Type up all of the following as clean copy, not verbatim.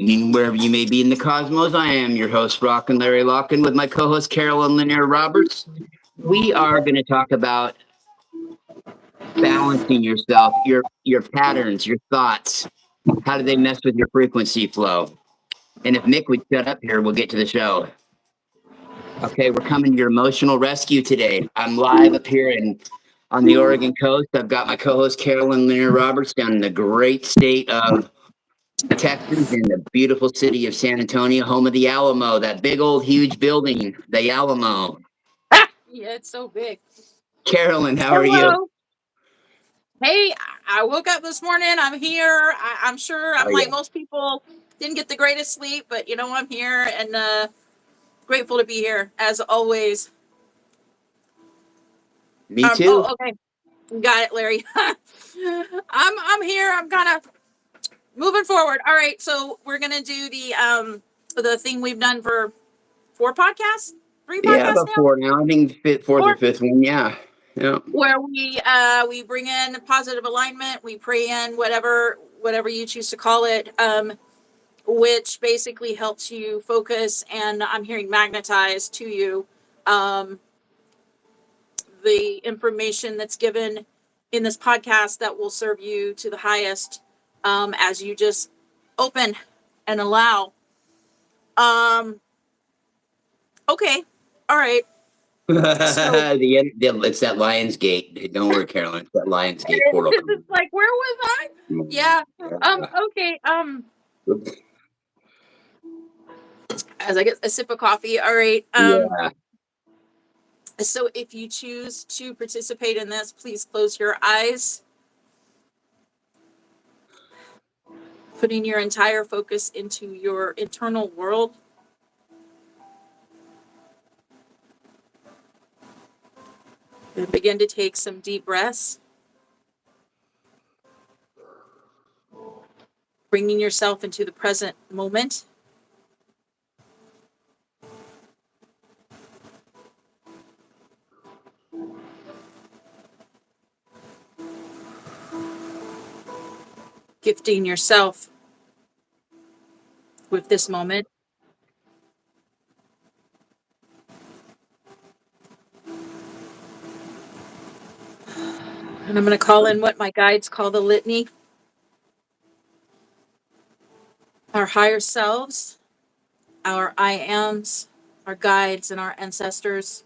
Wherever you may be in the cosmos, I am your host, Larry Locken, with my co-host, Carolyn&Larry Roberts. We are going to talk about balancing yourself, your patterns, your thoughts. How do they mess with your frequency flow? And if Mick would shut up here, we'll get to the show. Okay, we're coming to your emotional rescue today. I'm live up here on the Oregon coast. I've got my co-host, Carolyn&Larry Roberts, down in the great state of Texas, in the beautiful city of San Antonio, home of the Alamo, that big old huge building, the Alamo. Yeah, it's so big. Carolyn, how are you? Hey, I woke up this morning. I'm here. I'm sure I'm like most people, didn't get the greatest sleep, but I'm here and grateful to be here as always. Me too. Oh, okay. Got it, Larry. I'm here. I'm kind of moving forward. All right, so we're gonna do the thing we've done for 4 podcasts, 3 podcasts about now? 4 now. I think fourth or fifth one. Yeah. Where we bring in positive alignment, we pray in whatever you choose to call it, which basically helps you focus, and I'm hearing magnetize to you the information that's given in this podcast that will serve you to the highest, as you just open and allow. Okay, all right. It's that Lionsgate. Don't worry, Carolyn. It's that Lionsgate portal. It's like, where was I? Yeah. Okay. As I get a sip of coffee. All right. So if you choose to participate in this, please close your eyes. Putting your entire focus into your internal world. And begin to take some deep breaths. Bringing yourself into the present moment. Gifting yourself with this moment. And I'm going to call in what my guides call the litany. Our higher selves, our I ams, our guides and our ancestors,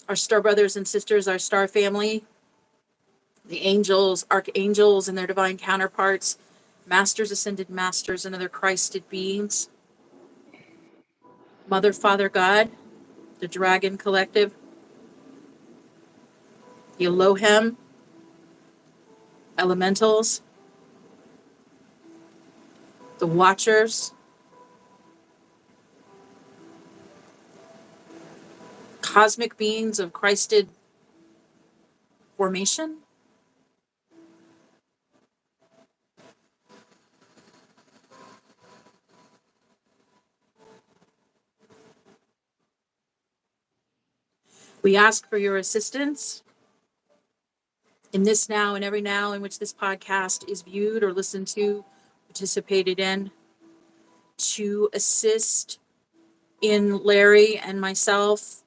our star brothers and sisters, our star family, the angels, archangels and their divine counterparts, masters, ascended masters, and other Christed beings, Mother, Father, God, the Dragon Collective, the Elohim, elementals, the Watchers, cosmic beings of Christed formation, we ask for your assistance in this now and every now in which this podcast is viewed or listened to, participated in, to assist in Larry and myself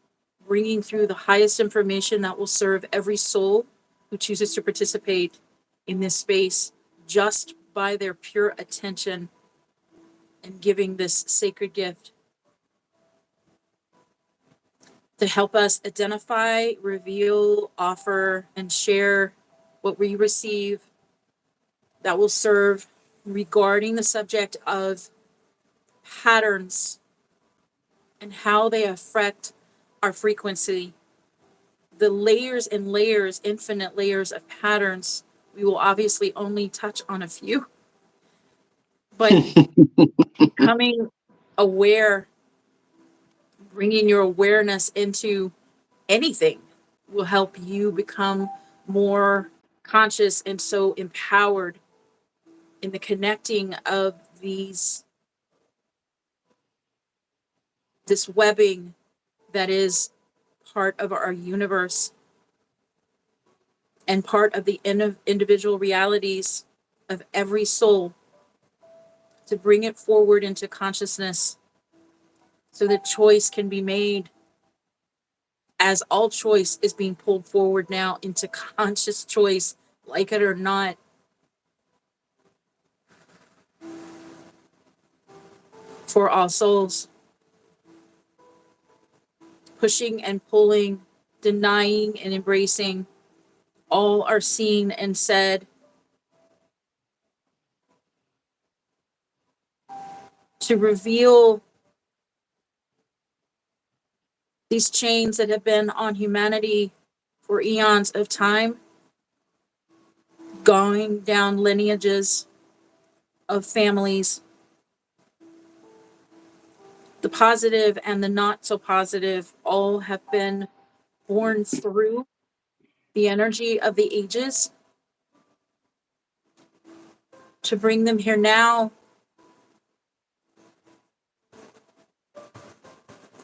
bringing through the highest information that will serve every soul who chooses to participate in this space just by their pure attention and giving this sacred gift to help us identify, reveal, offer, and share what we receive that will serve regarding the subject of patterns and how they affect our frequency. The layers and layers, infinite layers of patterns, we will obviously only touch on a few. But becoming aware, bringing your awareness into anything will help you become more conscious and so empowered in the connecting of this webbing that is part of our universe and part of the individual realities of every soul to bring it forward into consciousness so that choice can be made, as all choice is being pulled forward now into conscious choice, like it or not. For all souls, pushing and pulling, denying and embracing, all are seen and said to reveal these chains that have been on humanity for eons of time, going down lineages of families, the positive and the not so positive, all have been born through the energy of the ages to bring them here now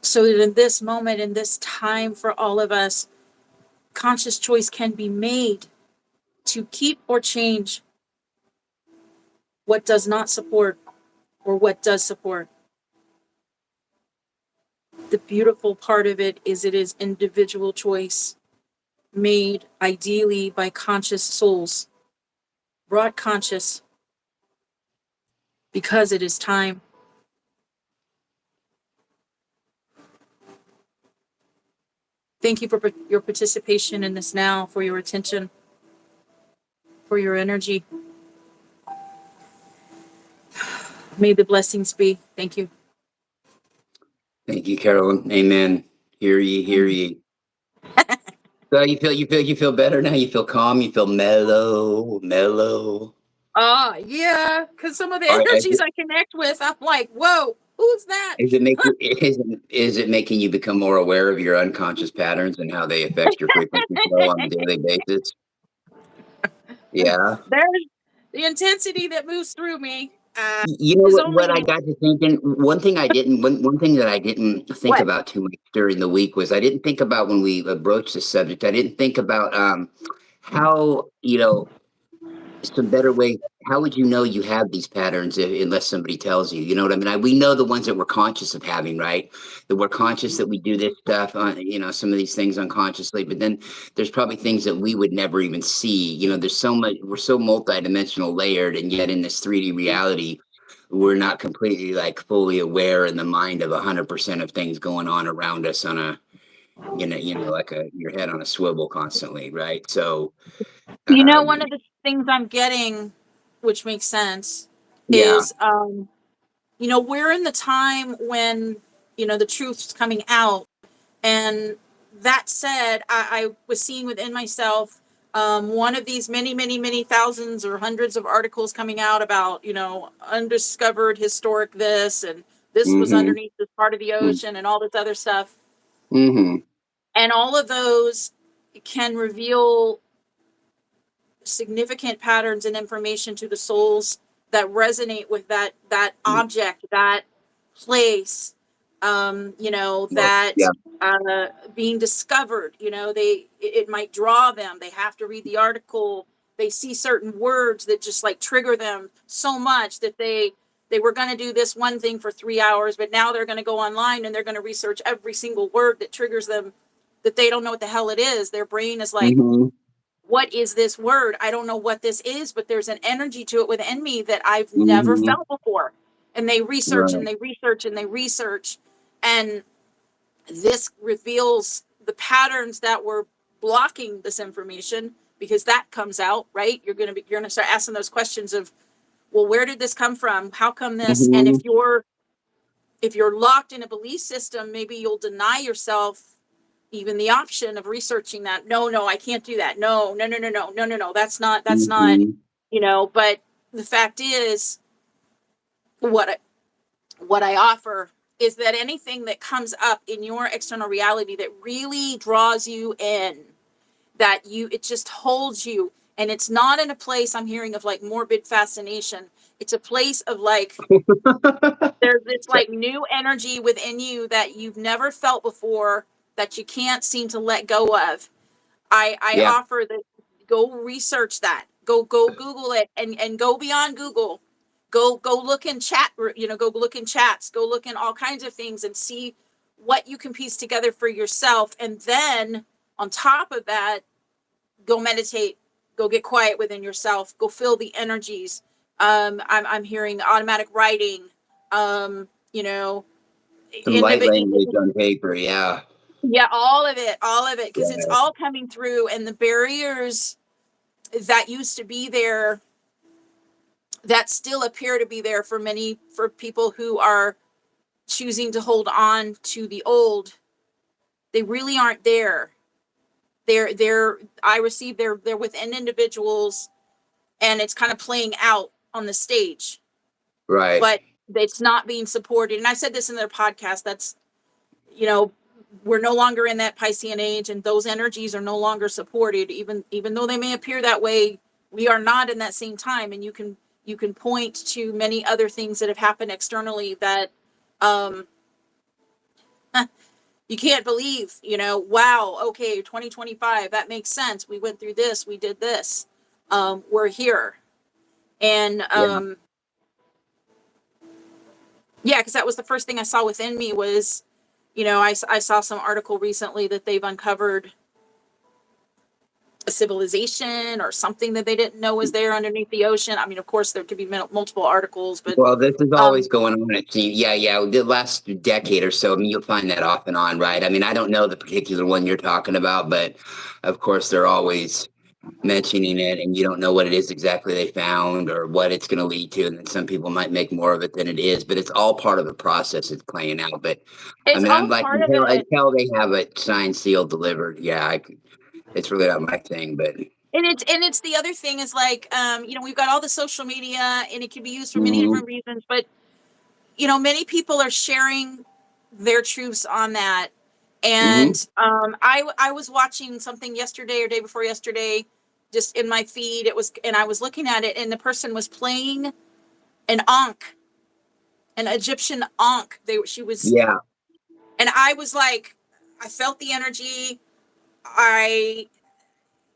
so that in this moment, in this time for all of us, conscious choice can be made to keep or change what does not support or what does support. The beautiful part of it is individual choice made ideally by conscious souls, brought conscious because it is time. Thank you for your participation in this now, for your attention, for your energy. May the blessings be. Thank you. Thank you, Carolyn. Amen. Hear ye, hear ye. So you feel better now. You feel calm. You feel mellow. Yeah, because some of the energies I connect with, I'm like, whoa, who's that? Is it making you become more aware of your unconscious patterns and how they affect your frequency flow on a daily basis? Yeah. There's the intensity that moves through me. You know Is what I only got to thinking? One thing that I didn't think what? about too much during the week was I didn't think about when we broached this subject. I didn't think about how, some better way. How would you know you have these patterns unless somebody tells you? You know what I mean? We know the ones that we're conscious of having, right? That we're conscious that we do this stuff, some of these things unconsciously. But then there's probably things that we would never even see. There's so much. We're so multidimensional, layered, and yet in this 3D reality, we're not completely like fully aware in the mind of 100% of things going on around us on a, like your head on a swivel constantly, right? So. One of the things I'm getting, which makes sense, Yeah. is we're in the time when the truth's coming out, and that said, I was seeing within myself one of these many, many, many thousands or hundreds of articles coming out about undiscovered historic this, and this was Mm-hmm. underneath this part of the ocean, and all this other stuff, Mm-hmm. and all of those can reveal significant patterns and information to the souls that resonate with that object, that place, that Yeah. being discovered. It might draw them. They have to read the article. They see certain words that just like trigger them so much that they were going to do this one thing for 3 hours, but now they're going to go online and they're going to research every single word that triggers them, that they don't know what the hell it is. Their brain is like, Mm-hmm. what is this word? I don't know what this is, but there's an energy to it within me that I've never Mm-hmm. felt before. And they research and Right. they research and they research. And this reveals the patterns that were blocking this information, because that comes out, right? You're going to start asking those questions of, well, where did this come from? How come this? And Mm-hmm. if you're locked in a belief system, maybe you'll deny yourself even the option of researching that. No, I can't do that. No. That's not, Mm-hmm. but the fact is, what I offer is that anything that comes up in your external reality that really draws you in, it just holds you. And it's not in a place I'm hearing of like morbid fascination. It's a place of like, there's this like new energy within you that you've never felt before, that you can't seem to let go of. I Yeah. offer that. Go research that. Go Google it, and go beyond Google. Go look in chat, go look in chats, go look in all kinds of things and see what you can piece together for yourself. And then on top of that, go meditate, go get quiet within yourself, go feel the energies. I'm hearing automatic writing, you know, Some light language on paper. Yeah. Yeah, all of it, because it's Yeah. all coming through, and the barriers that used to be there that still appear to be there for people who are choosing to hold on to the old, they really aren't there. I receive they're within individuals, and it's kind of playing out on the stage, Right. but it's not being supported. And I said this in their podcast, that's, we're no longer in that Piscean age, and those energies are no longer supported, even though they may appear that way. We are not in that same time. And you can point to many other things that have happened externally that you can't believe, wow, okay, 2025, that makes sense. We went through this, we did this. We're here. And yeah, because that was the first thing I saw within me was, I saw some article recently that they've uncovered a civilization or something that they didn't know was there underneath the ocean. I mean, of course, there could be multiple articles, but well, this is always going on. It seems. Yeah. The last decade or so, I mean, you'll find that off and on, right? I mean, I don't know the particular one you're talking about, but of course, they're always mentioning it, and you don't know what it is exactly they found or what it's going to lead to. And then some people might make more of it than it is, but it's all part of the process it's playing out. But I it's mean, all I'm like, part of it. until they have it signed, sealed, delivered. Yeah, it's really not my thing, but. And it's the other thing is like, we've got all the social media, and it can be used for many Mhm. different reasons, but many people are sharing their truths on that. And I was watching something yesterday or day before yesterday, just in my feed. And I was looking at it, and the person was playing an Ankh, an Egyptian Ankh. She was, Yeah. and I was like, I felt the energy.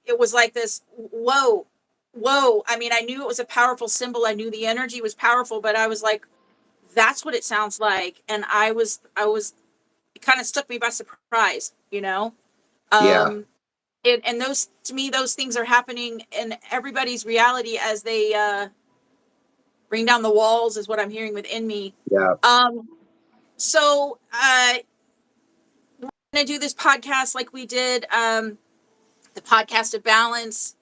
It was like this, whoa. I mean, I knew it was a powerful symbol. I knew the energy was powerful, but I was like, that's what it sounds like. And it kind of struck me by surprise, Yeah. And those, to me, those things are happening in everybody's reality as they bring down the walls, is what I'm hearing within me. Yeah. So we're going to do this podcast like we did the podcast of balance.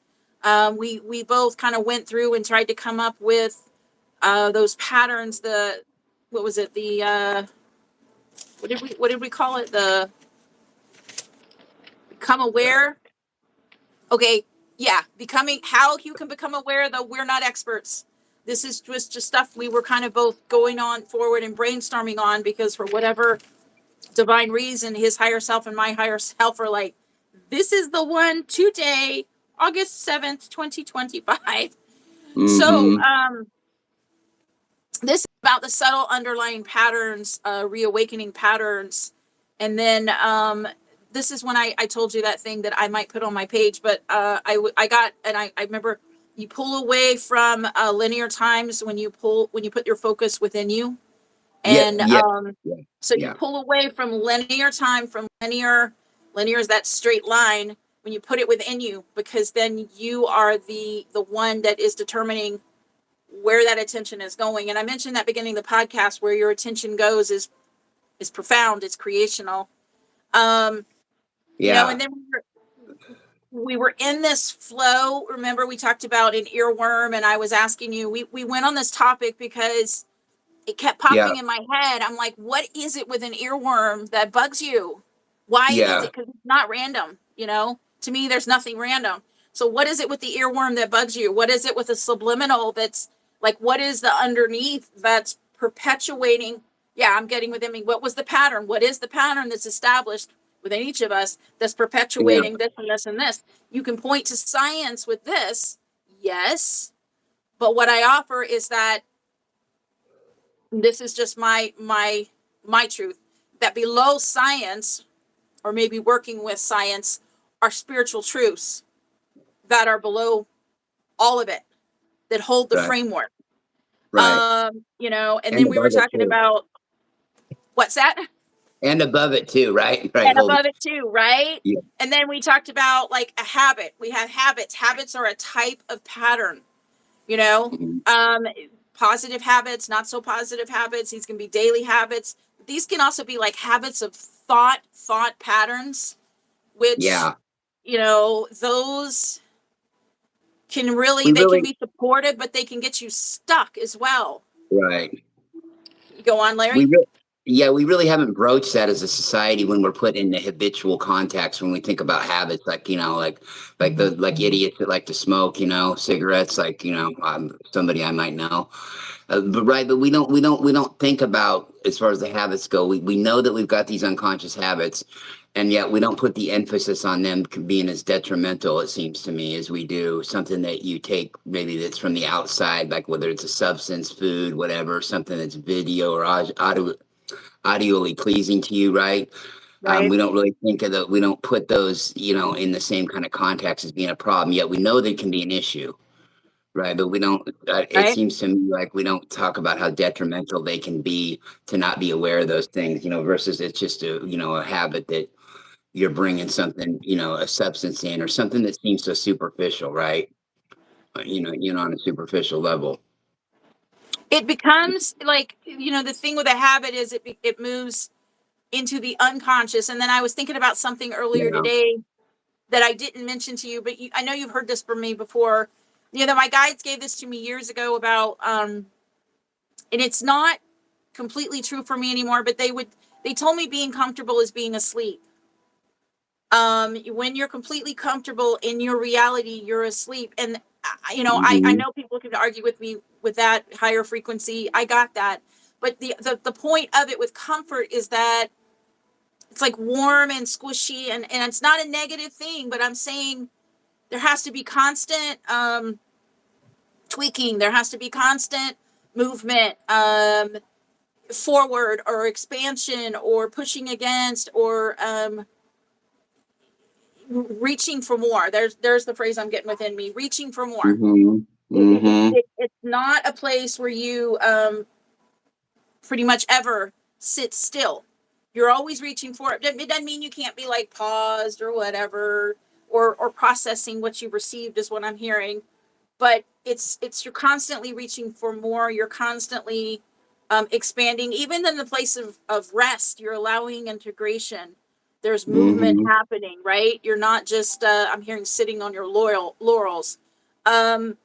We both kind of went through and tried to come up with those patterns. What was it? What did we call it? The become aware. Okay, yeah, how you can become aware, though we're not experts. This is just stuff we were kind of both going on forward and brainstorming on, because for whatever divine reason, his higher self and my higher self are like, this is the one today, August 7th, 2025. Mm-hmm. So this is about the subtle underlying patterns, reawakening patterns. And then this is when I told you that thing that I might put on my page, but I remember you pull away from linear times when you put your focus within you. And so you pull away from linear time, from linear is that straight line, when you put it within you, because then you are the one that is determining where that attention is going. And I mentioned that beginning of the podcast, where your attention goes is profound, it's creational. And then we were in this flow. Remember, we talked about an earworm, and I was asking you, we went on this topic because it kept popping in my head. I'm like, what is it with an earworm that bugs you? Why is it? Because it's not random, to me, there's nothing random. So what is it with the earworm that bugs you? What is it with the subliminal that's like, what is the underneath that's perpetuating? Yeah, I'm getting within me. What was the pattern? What is the pattern that's established within each of us that's perpetuating this and this and this? You can point to science with this, yes. But what I offer is that this is just my truth, that below science, or maybe working with science, are spiritual truths that are below all of it, that hold the framework. Right. You know, and And then we were above it talking too. about what's that? And above it too, right? Right. And Hold it. above it too, right? Yeah. And then we talked about like a habit. We have habits. Habits are a type of pattern, you know, Mhm. positive habits, not so positive habits. These can be daily habits. These can also be like habits of thought patterns, which, Yeah. you know, those can really, We they can really, be supported, but they can get you stuck as well. right. You go on, We Larry. really, yeah, we really haven't broached that as a society when we're put in the habitual context. When we think about habits, like like idiots that like to smoke, cigarettes. Like somebody I might know, but we don't think about as far as the habits go. We know that we've got these unconscious habits, and yet we don't put the emphasis on them being as detrimental. It seems to me as we do something that you take maybe that's from the outside, like whether it's a substance, food, whatever, something that's video or audioly pleasing to you, right? Right. We don't really think of we don't put those, in the same kind of context as being a problem. Yet we know they can be an issue, right? But we don't. It Right. seems to me like we don't talk about how detrimental they can be to not be aware of those things, versus it's just a habit that you're bringing something, a substance in or something that seems so superficial, right? On a superficial level. It becomes like, you know, the thing with a habit is it moves into the unconscious. And then I was thinking about something earlier Yeah. today that I didn't mention to you, but I know you've heard this from me before. You know, my guides gave this to me years ago about, and it's not completely true for me anymore, but they told me being comfortable is being asleep. When you're completely comfortable in your reality, you're asleep. And, you know, I Hmm. know people can argue with me with that higher frequency. I got that. But the point of it with comfort is that it's like warm and squishy, and it's not a negative thing, but I'm saying there has to be constant tweaking. There has to be constant movement, forward or expansion or pushing against or reaching for more. There's the phrase I'm getting within me, reaching for more. Hmm. Hmm. It's not a place where you pretty much ever sit still. You're always reaching for it. It doesn't mean you can't be like paused or whatever, or processing what you've received is what I'm hearing. But it's you're constantly reaching for more. You're constantly expanding. Even in the place of rest, you're allowing integration. There's movement Hmm. happening, right? You're not just I'm hearing sitting on your laurels. Um,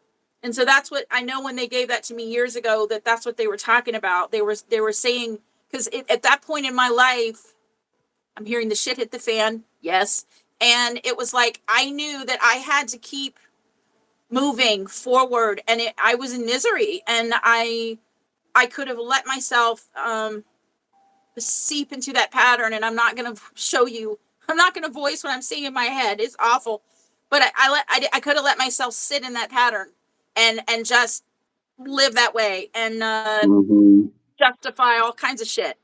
and so that's what I know when they gave that to me years ago, that's what they were talking about. They were saying, because at that point in my life, I'm hearing the shit hit the fan. Yes. And it was like, I knew that I had to keep moving forward, and I was in misery, and I could have let myself seep into that pattern. And I'm not going to show you, I'm not going to voice what I'm seeing in my head. It's awful. But I could have let myself sit in that pattern and just live that way and Hmm. justify all kinds of shit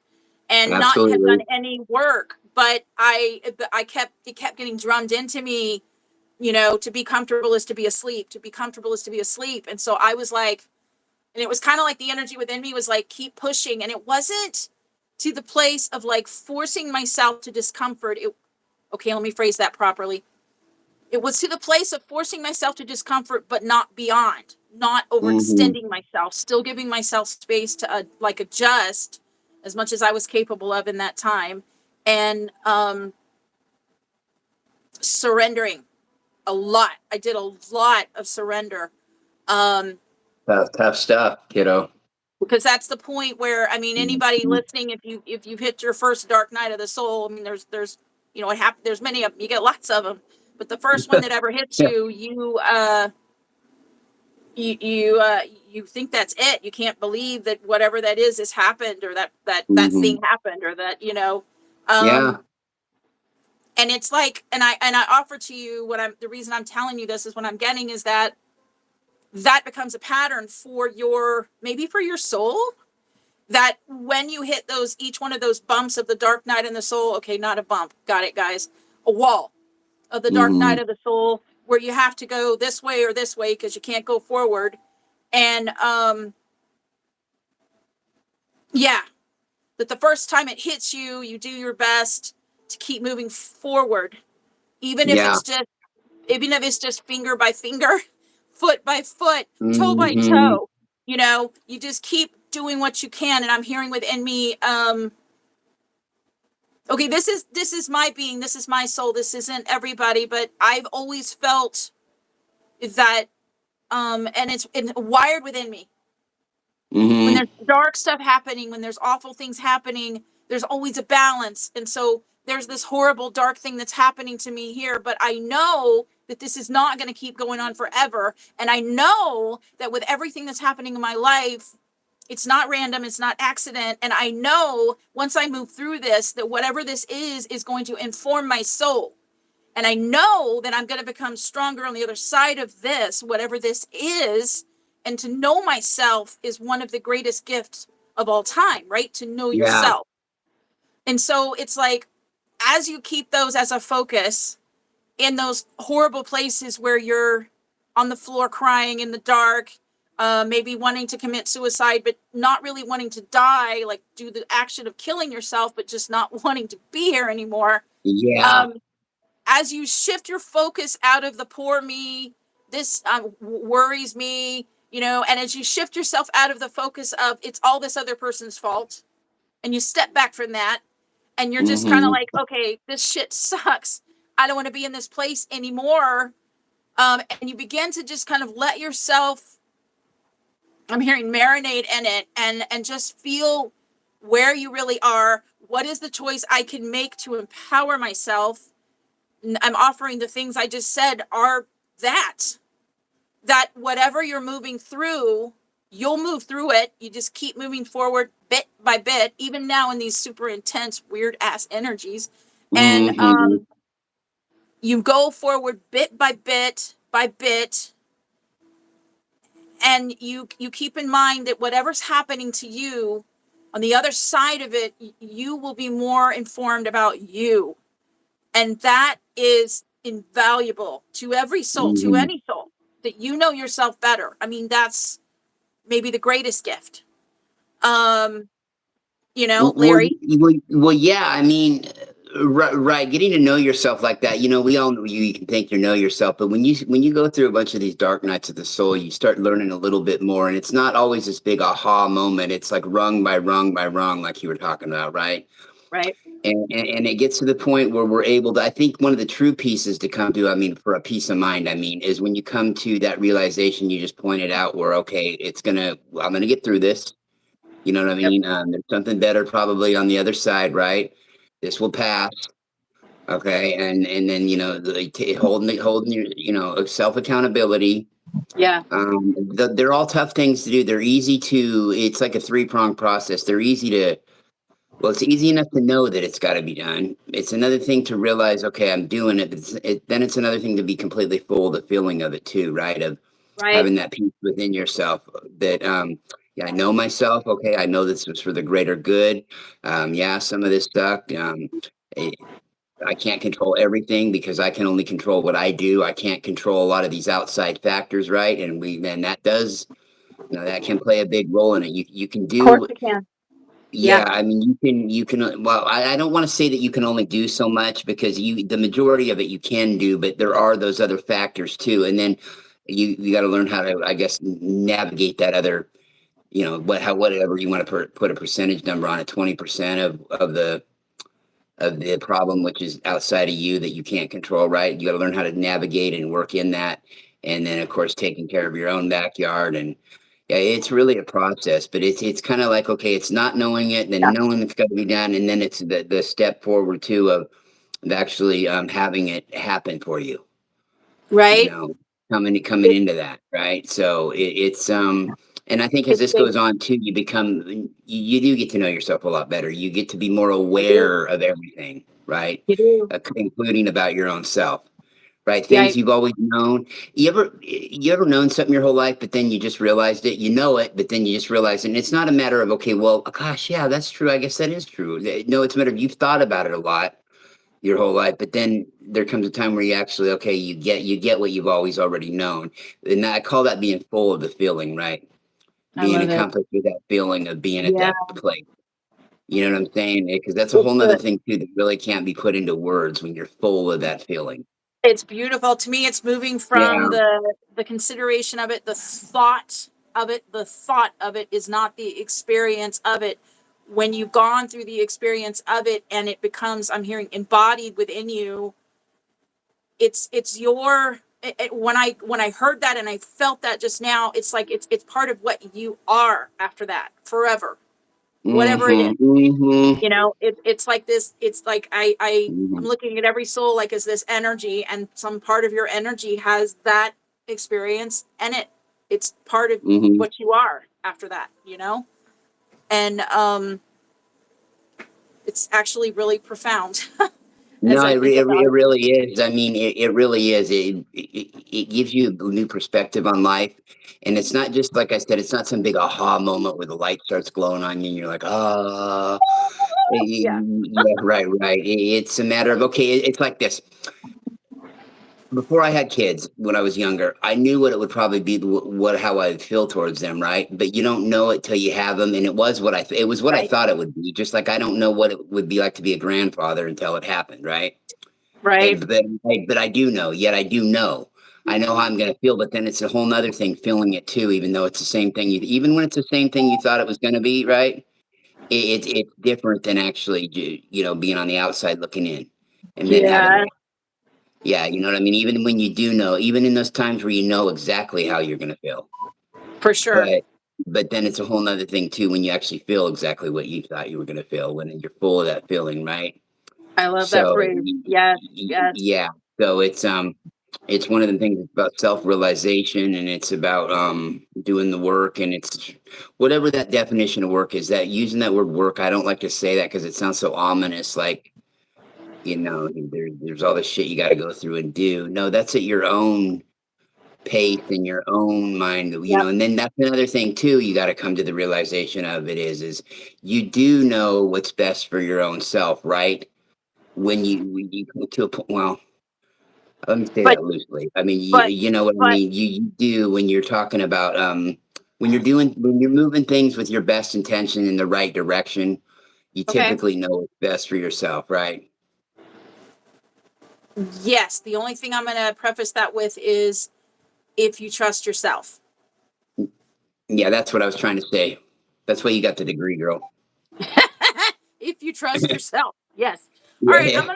and not have done Absolutely. any work. But it kept getting drummed into me, you know, to be comfortable is to be asleep, to be comfortable is to be asleep. And so I was like, and it was kind of like the energy within me was like, keep pushing. And it wasn't to the place of like forcing myself to discomfort. Okay, let me phrase that properly. It was to the place of forcing myself to discomfort, but not beyond, not Hmm. overextending myself, still giving myself space to like adjust as much as I was capable of in that time, and surrendering a lot. I did a lot of surrender. Um, Tough stuff, kiddo. because that's the point where, I mean, anybody Mhm. listening, if you've hit your first dark night of the soul, I mean, there's you know, it happens, there's many of them, you get lots of them, but the first one that ever hits Yeah. you, you think that's it. You can't believe that whatever that is happened, or that Hmm. thing happened, or that, you know, um Yeah. and it's like, and I offer to you what I'm, the reason I'm telling you this is what I'm getting is that becomes a pattern for your, maybe for your soul, that when you hit those, each one of those bumps of the dark night in the soul, okay, not a bump, got it, guys, a wall of the dark Hmm. night of the soul, where you have to go this way or this way because you can't go forward. And Yeah. That the first time it hits you, you do your best to keep moving forward, even if Yeah. it's just, even if it's just finger by finger, foot by foot, toe by Mm-hmm. toe. You know, you just keep doing what you can. And I'm hearing within me, okay, this is my being, this is my soul, this isn't everybody, but I've always felt that, and it's wired within me. When Mm-hmm. there's dark stuff happening, when there's awful things happening, there's always a balance. And so there's this horrible dark thing that's happening to me here, but I know that this is not going to keep going on forever. And I know that with everything that's happening in my life, it's not random, it's not accident. And I know once I move through this, that whatever this is going to inform my soul. And I know that I'm going to become stronger on the other side of this, whatever this is. And to know myself is one of the greatest gifts of all time, right? To know Yeah. yourself. And so it's like, as you keep those as a focus in those horrible places where you're on the floor crying in the dark, maybe wanting to commit suicide, but not really wanting to die, like do the action of killing yourself, but just not wanting to be here anymore. Yeah. Um, as you shift your focus out of the poor me, this worries me, you know, and as you shift yourself out of the focus of it's all this other person's fault, and you step back from that, and you're just kind of Mm-hmm. like, okay, this shit sucks. I don't want to be in this place anymore. And you begin to just kind of let yourself, I'm hearing marinate in it, and just feel where you really are. What is the choice I can make to empower myself? I'm offering the things I just said are that whatever you're moving through, you'll move through it. You just keep moving forward bit by bit, even now in these super intense, weird ass energies. And Mm-hmm. you go forward bit by bit, and you keep in mind that whatever's happening to you on the other side of it, you will be more informed about you. And that is invaluable to every soul, to Mm-hmm. any soul, that you know yourself better. I mean, that's maybe the greatest gift. Um, Well, Larry. yeah. I mean, right. Getting to know yourself like that. You know, we all know you. You can think you know yourself, but when you go through a bunch of these dark nights of the soul, you start learning a little bit more, and it's not always this big aha moment. It's like rung by rung by rung, like you were talking about, right? Right. And it gets to the point where we're able to. I think one of the true pieces to come to. I mean, for a peace of mind. I mean, is when you come to that realization you just pointed out, where okay, I'm gonna get through this. You know what I Yep. mean? There's something better probably on the other side, right? This will pass. Okay. And then, holding your, self accountability. Yeah. They're all tough things to do. It's like a three-pronged process. It's easy enough to know that it's got to be done. It's another thing to realize, okay, I'm doing it. Then it's another thing to be completely full of the feeling of it too, right? Of Right. having that peace within yourself that, yeah, I know myself. Okay. I know this was for the greater good. Yeah, some of this sucked. I I can't control everything because I can only control what I do. I can't control a lot of these outside factors, right? And that does, that can play a big role in it. You can Of course do. we can. Yeah. Yeah, I mean, well, I don't want to say that you can only do so much because the majority of it you can do, but there are those other factors too. And then you got to learn how to, I guess, navigate that other, whatever you want to put a percentage number on it, 20% of the problem, which is outside of you that you can't control, right? You got to learn how to navigate and work in that. And then, of course, taking care of your own backyard. And yeah, it's really a process, but it's kind of like, okay, it's not knowing it, then Yeah. knowing it's got to be done. And then it's the step forward too of actually having it happen for you, you Right. know, coming It, into that. Right. So and I think as it's this big. goes on too, you do get to know yourself a lot better. You get to be more You do. aware of everything, right? You do. Including about your own self, right? Yeah. Things you've always known. You ever known something your whole life, but then you just realized it. You know it, but then you just realize it. And it's not a matter of, okay, well, gosh, yeah, that's true. I guess that is true. No, it's a matter of you've thought about it a lot your whole life, but then there comes a time where you actually, okay, you get what you've always already known. And I call that being full of the feeling, right? being love it. accomplished with that feeling of being at Yeah. that place. You know what I'm saying? Because that's a whole nother thing too that really can't be put into words when you're full of that feeling. It's beautiful. To me, it's moving from Yeah. the consideration of it, the thought of it. The thought of it is not the experience of it. When you've gone through the experience of it and it becomes, I'm hearing, embodied within you, it's your when I heard that and I felt that just now, it's like it's part of what you are after that forever, whatever it is. Mm-hmm. You know, it's like this. It's like I'm Mm-hmm. looking at every soul like as this energy, and some part of your energy has that experience, and it's part of Mm-hmm. what you are after that. You know, and it's actually really profound as No, I think it about it. really is. I mean, it really is. It gives you a new perspective on life. And it's not just, like I said, it's not some big aha moment where the light starts glowing on you and you're like, ah, Yeah. yeah, right, right. It's a matter of, okay, it's like this. Before I had kids, when I was younger, I knew what it would probably be, how I'd feel towards them, right? But you don't know it till you have them, and it was it was what I Right. thought it would be. Just like I don't know what it would be like to be a grandfather until it happened, right? Right. And but I do know, yet I do know. I know how I'm going to feel, but then it's a whole nother thing feeling it too, even though it's the same thing. Even when it's the same thing you thought it was going to be, right? It's different than actually, being on the outside looking in, and then having Yeah, it. Yeah, you know what I mean? Even when you do know, even in those times where you know exactly how you're gonna feel. for sure. But then it's a whole nother thing too when you actually feel exactly what you thought you were gonna feel when you're full of that feeling, right? I love that So phrase. Yes. Yes. yeah. So it's one of the things about self-realization, and it's about doing the work, and it's whatever that definition of work is. That using that word work, I don't like to say that because it sounds so ominous, like there's all this shit you got to go through and do. No, that's at your own pace and your own mind, Yep. and then that's another thing too. You got to come to the realization of it is you do know what's best for your own self, right? When you come to a point, well, let me say But that loosely. I mean, but you know what I but mean. You do when you're talking about when you're moving things with your best intention in the right direction. You okay. typically know what's best for yourself, right? Yes. The only thing I'm going to preface that with is if you trust yourself. Yeah, that's what I was trying to say. That's why you got the degree, girl. If you trust yourself. Yes. All right. Yeah.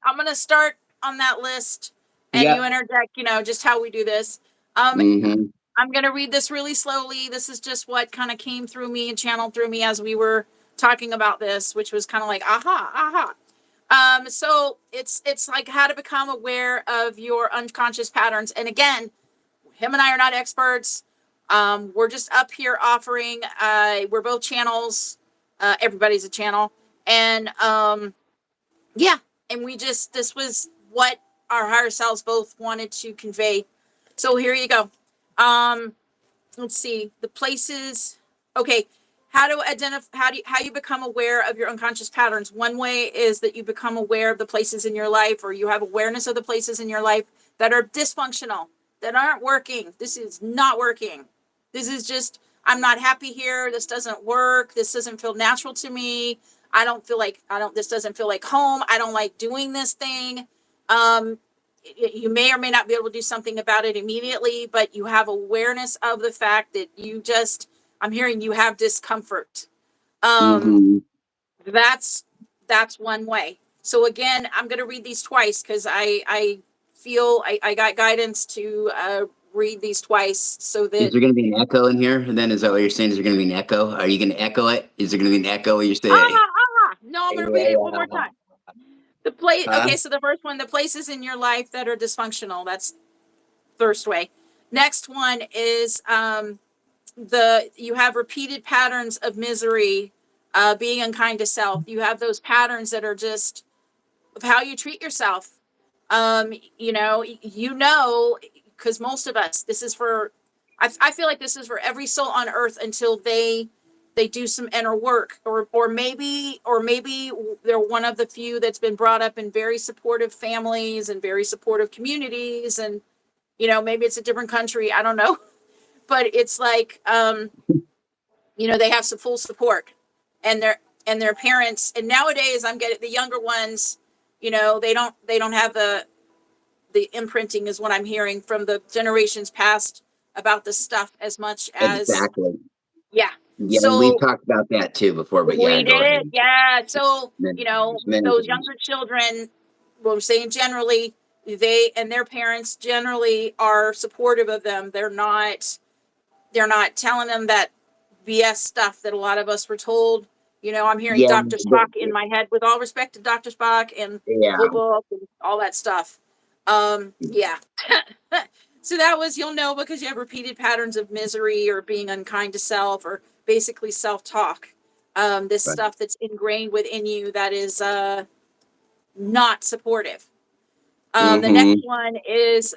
I'm gonna start on that list, and you Yep. interject. You know just how we do this. Um, Mm-hmm. I'm gonna read this really slowly. This is just what kind of came through me and channeled through me as we were talking about this, which was kind of like aha, aha. So it's like how to become aware of your unconscious patterns. And again, him and I are not experts. We're just up here offering. We're both channels. Everybody's a channel, and yeah, and this was what our higher selves both wanted to convey. So here you go. Um, let's see the places. Okay, how to identify how you become aware of your unconscious patterns. One way is that you become aware of the places in your life, or you have awareness of the places in your life that are dysfunctional, that aren't working. This is not working. This is just, I'm not happy here. This doesn't work. This doesn't feel natural to me. I don't feel like this doesn't feel like home. I don't like doing this thing. um you may or may not be able to do something about it immediately, but you have awareness of the fact that I'm hearing you have discomfort. Um, Mm-hmm. that's one way. So again, I'm going to read these twice because I feel I got guidance to read these twice so Is that there going to be an echo in here? Then is that what you're saying? Is there going to be an echo? Are you going to echo it? Is there going to be an echo when you say, no, I'm going to read it one more yeah, time. The place. huh? Okay, so the first one, the places in your life that are dysfunctional. That's first way. Next one is you have repeated patterns of misery, being unkind to self. You have those patterns that are just of how you treat yourself. Because most of us, this is for, I feel like this is for every soul on earth until they do some inner work, or maybe they're one of the few that's been brought up in very supportive families and very supportive communities, and maybe it's a different country, I don't know. But it's like you know, they have some full support, and their parents. And nowadays, I'm getting the younger ones. You know, they don't have the imprinting, is what I'm hearing from the generations past about this stuff as much as, Exactly. yeah. Yeah, we've So talked about that too before, but yeah, we go did, ahead. yeah. So, There's you know, many those things. younger children, well, I'm saying generally, they and their parents generally are supportive of them. They're not telling them that BS stuff that a lot of us were told. You know, I'm hearing Yeah, Dr. Spock in my head, with all respect to Dr. Spock and the yeah, whole book and all that stuff. Yeah. So that was, you'll know, because you have repeated patterns of misery or being unkind to self, or basically self-talk. This right. stuff that's ingrained within you that is not supportive. The next Mm-hmm. one is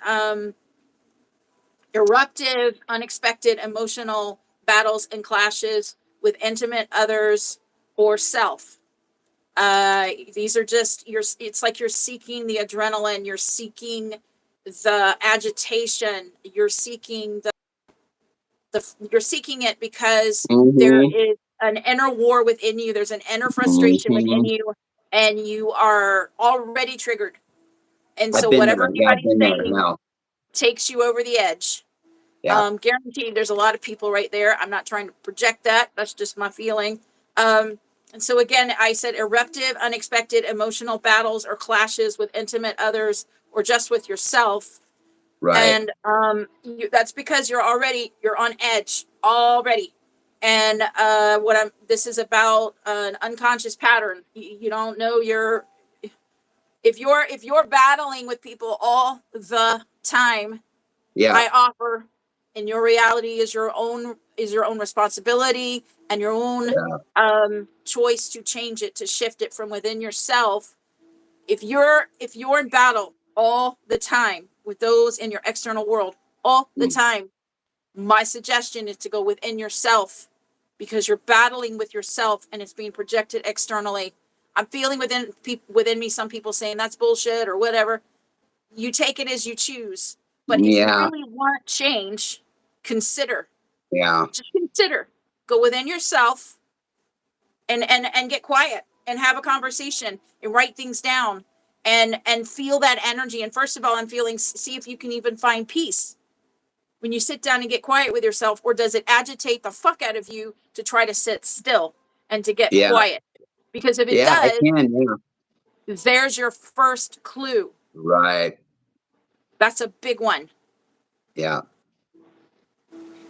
eruptive, unexpected emotional battles and clashes with intimate others or self. These are just it's like you're seeking the adrenaline, you're seeking the agitation, you're seeking you're seeking it because there Mm-hmm. is an inner war within you, there's an inner frustration within Mm-hmm. you, and you are already triggered. And I've so been there. whatever Yeah, I've anybody's been there. saying No. takes you over the edge. Yeah. Guaranteed, there's a lot of people right there. I'm not trying to project that. That's just my feeling. And so again, I said eruptive, unexpected emotional battles or clashes with intimate others or just with yourself. Right. And that's because you're on edge already. And this is about an unconscious pattern. You don't know if you're battling with people all the time, Yeah. I offer, and your reality is your own responsibility and your own Yeah. choice to change it, to shift it from within yourself. If you're in battle all the time with those in your external world all the Mm. time, my suggestion is to go within yourself, because you're battling with yourself and it's being projected externally. I'm feeling within me some people saying that's bullshit or whatever. You take it as you choose. But if you Yeah. really want change, consider, Yeah. just consider, go within yourself and get quiet and have a conversation and write things down and feel that energy. And first of all, see if you can even find peace when you sit down and get quiet with yourself, or does it agitate the fuck out of you to try to sit still and to get Yeah. quiet? Because if it Yeah. I does, can. Yeah. there's your first clue. Right. That's a big one. Yeah.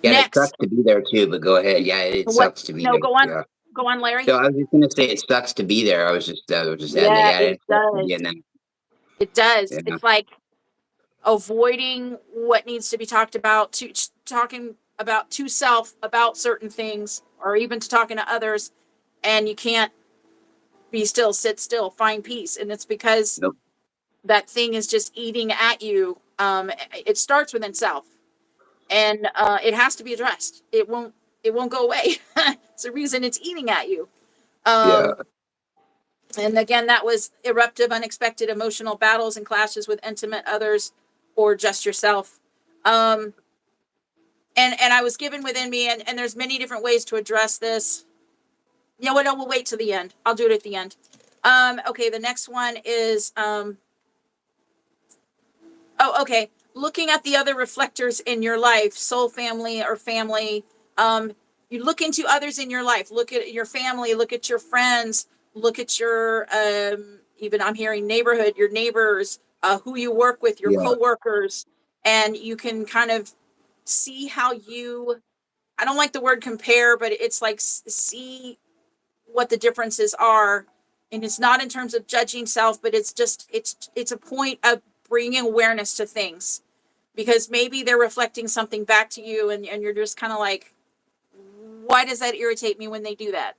Yeah. It Next, sucks to be there too, but go ahead. Yeah. It what? sucks to be No, there. go on, Yeah. Larry. So I was just gonna say it sucks to be there. I was just adding that. Yeah, Yeah, it it sucks to does. be in there. It does. Yeah. It's like avoiding what needs to be talked about, to talking about to self about certain things, or even to talking to others, and you can't be still, sit still, find peace. And it's because Nope. that thing is just eating at you. It starts within self, and it has to be addressed. It won't go away. It's the reason it's eating at you. Yeah. Um, And again, that was eruptive, unexpected emotional battles and clashes with intimate others or just yourself. Um, and I was given within me, and there's many different ways to address this. You know what? No, we'll wait till the end. I'll do it at the end. Okay, the next one is okay. Looking at the other reflectors in your life, soul family or family. You look into others in your life. Look at your family. Look at your friends. Look at your even I'm hearing neighborhood, your neighbors, who you work with, your Yeah. coworkers, and you can kind of see how you. I don't like the word compare, but it's like see what the differences are, and it's not in terms of judging self, but it's a point of bringing awareness to things, because maybe they're reflecting something back to you, and you're just kind of like, why does that irritate me when they do that?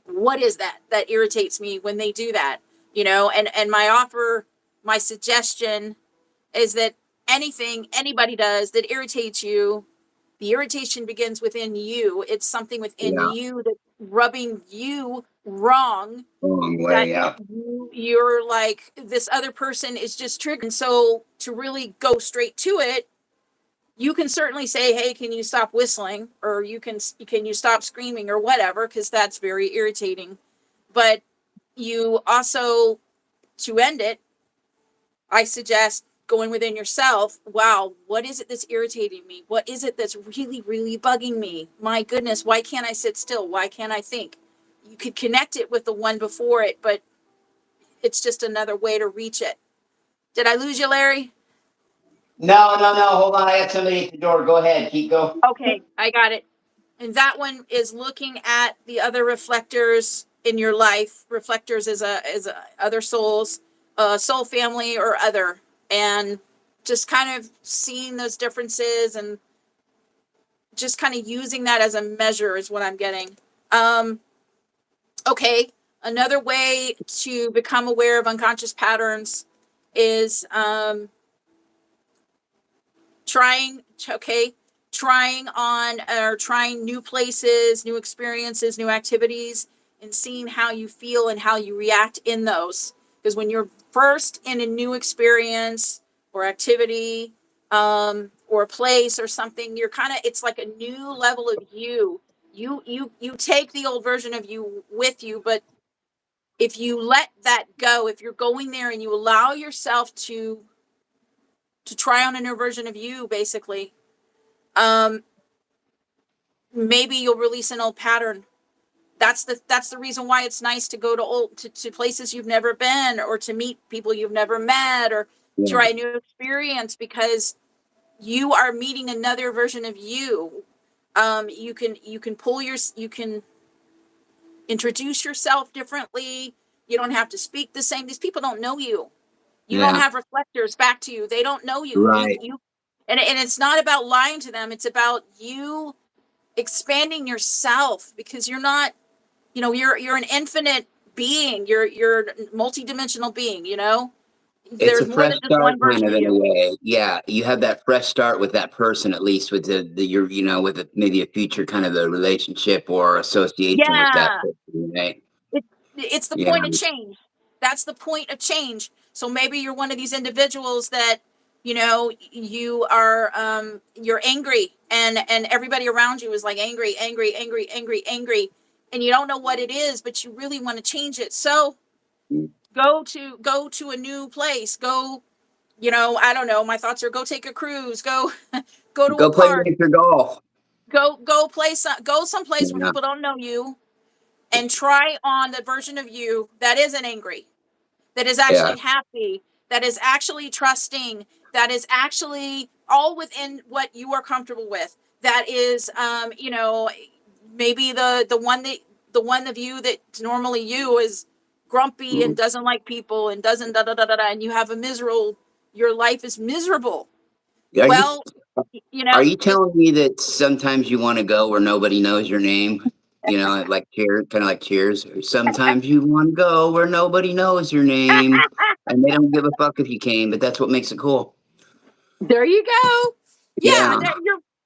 What is that irritates me when they do that? And my suggestion is that anything anybody does that irritates you, the irritation begins within you. It's something within Yeah. you that's rubbing you wrong, Long way. that Yeah. you're like, this other person is just triggered. And so to really go straight to it, you can certainly say, hey, can you stop whistling? Or can you stop screaming or whatever, because that's very irritating. But you also, to end it, I suggest going within yourself. Wow, what is it that's irritating me? What is it that's really, really bugging me? My goodness, why can't I sit still? Why can't I think? You could connect it with the one before it, but it's just another way to reach it. Did I lose you, Larry? No, no, no. Hold on. I got somebody at the door. Go ahead. Keep going. Okay, I got it. And that one is looking at the other reflectors in your life. Reflectors is a other souls, soul family or other, and just kind of seeing those differences and just kind of using that as a measure is what I'm getting. Okay, another way to become aware of unconscious patterns is trying trying new places, new experiences, new activities, and seeing how you feel and how you react in those. Because when you're first in a new experience or activity, or place or something, you're kind of, it's like a new level of you. You take the old version of you with you, but if you let that go, if you're going there and you allow yourself to try on a new version of you, basically, um, maybe you'll release an old pattern. That's the reason why it's nice to go to places you've never been, or to meet people you've never met, or Yeah. try a new experience, because you are meeting another version of you. You can introduce yourself differently. You don't have to speak the same. These people don't know you. You don't Yeah. have reflectors back to you. They don't know you. Right. And it's not about lying to them. It's about you expanding yourself, because you're not, you're an infinite being. You're a multidimensional being, It's a There's more fresh than just start one kind version of of in a you. way. Yeah. You have that fresh start with that person, at least with the your, with maybe a future kind of a relationship or association with that Yeah. person, right? It, it's the Yeah. point of change. That's the point of change. So maybe you're one of these individuals that, you are, you're angry, and everybody around you is like angry, angry, angry, angry, angry, and you don't know what it is, but you really want to change it. So go to a new place. Go, I don't know. My thoughts are go take a cruise. Go go to a Go play park. miniature golf. Go someplace where Yeah. people don't know you, and try on the version of you that isn't angry, that is Yeah. actually happy, that is actually trusting, that is actually all within what you are comfortable with. That is, maybe the one of you that normally you is grumpy and Mhm. doesn't like people and doesn't da da da da da, and you have a miserable, your life is miserable. Are you Well, are you it, telling me that sometimes you want to go where nobody knows your name? Like Cheers, kind of like Cheers. Or sometimes you want to go where nobody knows your name, and they don't give a fuck if you came, but that's what makes it cool. there you go. Yeah, Yeah.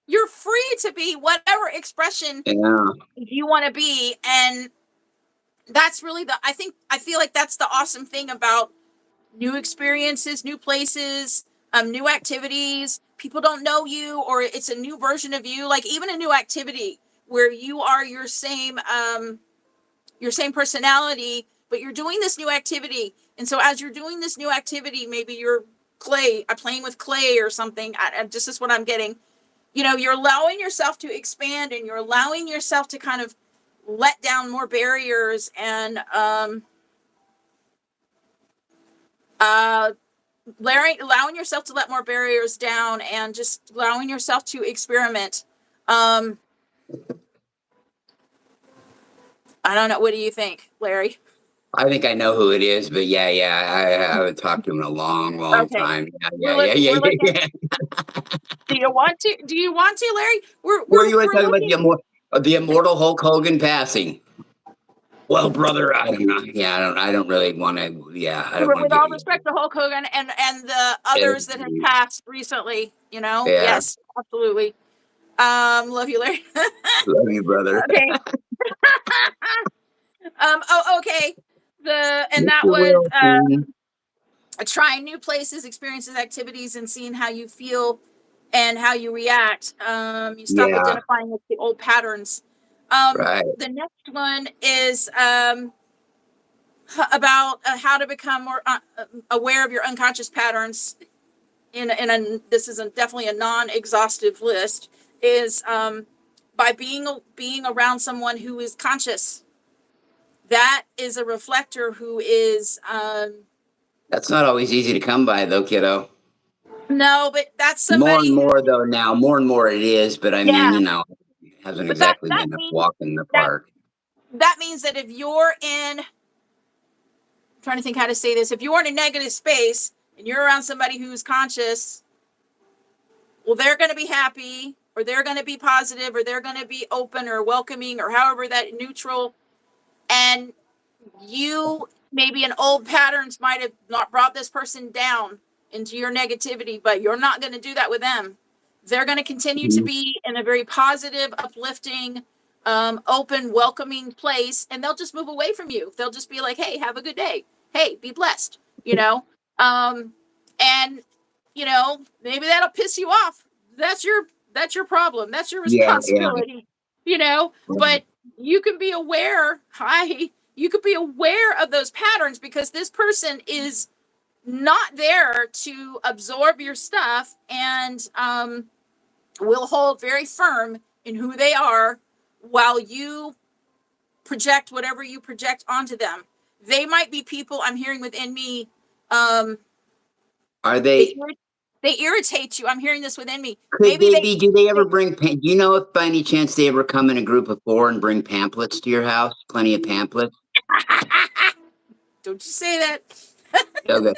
you're free to be whatever expression Yeah. you want to be. And that's really I feel like that's the awesome thing about new experiences, new places, new activities. People don't know you, or it's a new version of you. Like even a new activity where you are your same personality, but you're doing this new activity. And so as you're doing this new activity, maybe you're playing with clay or something. This is what I'm getting. You're allowing yourself to expand, and you're allowing yourself to kind of let down more barriers, and uh, allowing yourself to let more barriers down, and just allowing yourself to experiment. Um, I don't know. What do you think, Larry? I think I know who it is, but yeah, I haven't talked to him in a long, long Okay, time. we're looking. Yeah. Do you want to? Do you want to, Larry? We're Where we're you want to we're talk about looking. the immortal Hulk Hogan passing? Well, brother, I don't know. Yeah, I don't really want to. Yeah, I don't want With to all get. respect to Hulk Hogan and the others that have passed recently, Yeah, yes, absolutely. Love you, Larry. love you, brother. Okay. Okay. And that Mr. was Wilson. trying new places, experiences, activities, and seeing how you feel. and how you react. You stop Yeah. identifying with the old patterns. Right. The next one is about how to become more aware of your unconscious patterns. This is definitely a non-exhaustive list. Is by being around someone who is conscious. That is a reflector who is. That's not always easy to come by, though, kiddo. No, but that's More and somebody who. more, though, now. More and more it is, but I mean, Yeah, you know, it hasn't but that exactly that been a means walk in the that park. that means that if you're in, I'm trying to think how to say this, if you're in a negative space and you're around somebody who's conscious, well, they're going to be happy, or they're going to be positive, or they're going to be open or welcoming, or however that neutral. And you, maybe in old patterns, might have not brought this person down into your negativity, but you're not going to do that with them. They're going to continue to Mhm. be in a very positive, uplifting, open, welcoming place, and they'll just move away from you. They'll just be like, hey, have a good day. Hey, be blessed, you know? And maybe that'll piss you off. That's your problem. That's your Yeah, yeah. responsibility, but you can be aware. Hi, you could be aware of those patterns, because this person is not there to absorb your stuff, and will hold very firm in who they are while you project whatever you project onto them. They might be people I'm hearing within me. Um, Are they they? they irritate you. I'm hearing this within me. Could Maybe they they. be? Do they ever bring? Do you know if by any chance they ever come in a group of 4 and bring pamphlets to your house? Plenty of pamphlets. Don't you say that? Okay.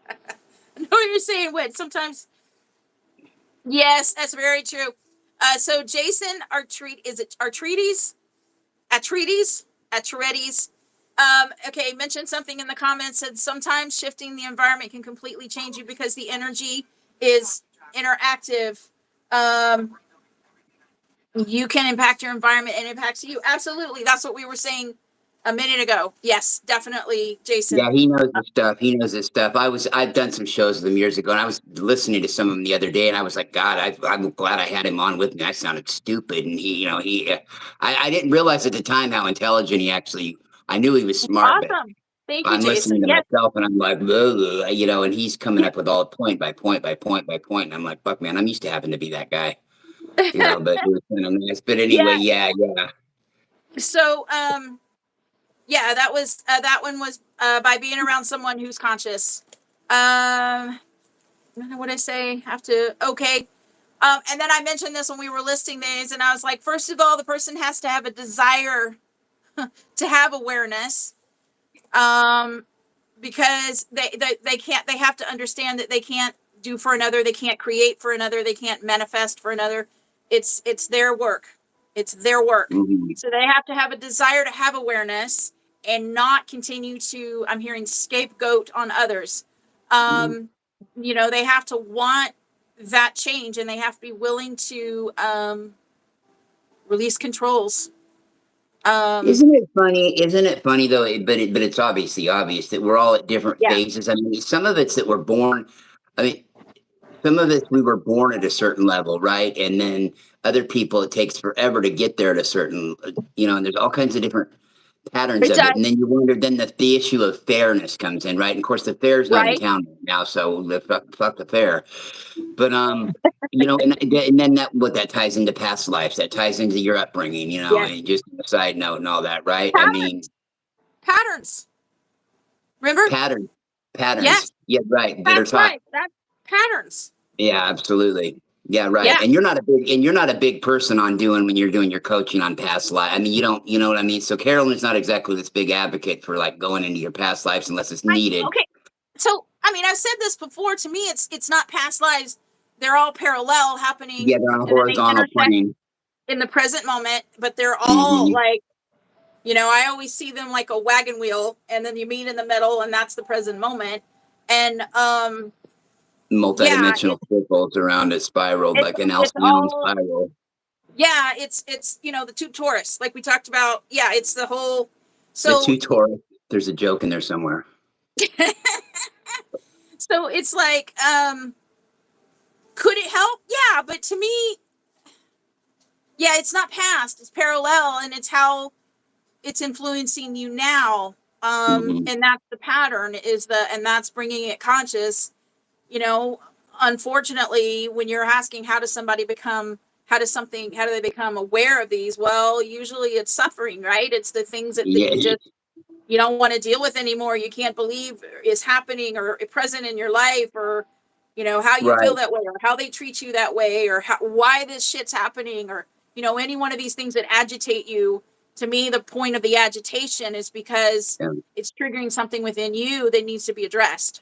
I know you're saying what sometimes. Yes, that's very true. So Jason, is it Artredes? Atreides. Okay, mentioned something in the comments, said sometimes shifting the environment can completely change you because the energy is interactive. Um, you can impact your environment and it impacts you. Absolutely. That's what we were saying a minute ago. Yes, definitely, Jason. Yeah, he knows his stuff. He knows his stuff. I've done some shows with him years ago, and I was listening to some of them the other day, and I was like, God, I'm glad I had him on with me. I sounded stupid, and I didn't realize at the time how intelligent he actually. I knew he was smart, but Awesome. Thank you, I'm Jason. listening to Yes. myself, and I'm like, and he's coming up with all point by point by point by point, and I'm like, fuck, man, I'm used to having to be that guy, but it was kind of nice. But anyway, Yeah. yeah, yeah. So, yeah, that one was by being around someone who's conscious. What did I say? Have to okay. And then I mentioned this when we were listing these, and I was like, first of all, the person has to have a desire to have awareness, um, because they can't. They have to understand that they can't do for another. They can't create for another. They can't manifest for another. It's their work. It's their work. Mhm. So they have to have a desire to have awareness and not continue to. I'm hearing scapegoat on others. Um, they have to want that change, and they have to be willing to release controls. Um, Isn't it funny? Isn't it funny though? But it's obviously obvious that we're all at different yeah, phases. I mean, some of it's that we're born. I mean, some of it we were born at a certain level, right? And then other people, it takes forever to get there at a certain, and there's all kinds of different patterns it of it. does. And then you wonder, then the issue of fairness comes in, right? And of course, the fair's not in Right? town right now, so fuck the fair. But and then that ties into past lives, that ties into your upbringing, Yes. and just a side note and all that, right? I mean, Patterns. Patterns. Remember? patterns, patterns. Yes. Yeah, right. That are That's taught. right. That's patterns. Yeah, absolutely. Yeah, right. Yeah. And you're not a big person on doing when you're doing your coaching on past life. I mean, you don't, you know what I mean? So Carolyn is not exactly this big advocate for like going into your past lives unless it's needed. Okay. So, I mean, I've said this before. To me, it's not past lives. They're all parallel happening, Yeah, they're on a and then they horizontal intersect plane. in the present moment. But they're all Hmm. like, I always see them like a wagon wheel, and then you meet in the middle, and that's the present moment. And yeah, Multidimensional circles around it spiraled it's like an it's Alcyon all spiral. yeah, it's the two Taurus, like we talked about. Yeah, it's the whole. The So two Taurus. There's a joke in there somewhere. so it's like Could it help? Yeah, but to me, yeah, it's not past, it's parallel, and it's how it's influencing you now. Hmm. And that's the pattern, and that's bringing it conscious. You know, unfortunately, when you're asking how do they become aware of these? Well, usually it's suffering, right? It's the things that Yeah. you don't want to deal with anymore. You can't believe is happening or present in your life, or how you feel Right. that way, or how they treat you that way, or why this shit's happening, or any one of these things that agitate you. To me, the point of the agitation is because Yeah. it's triggering something within you that needs to be addressed.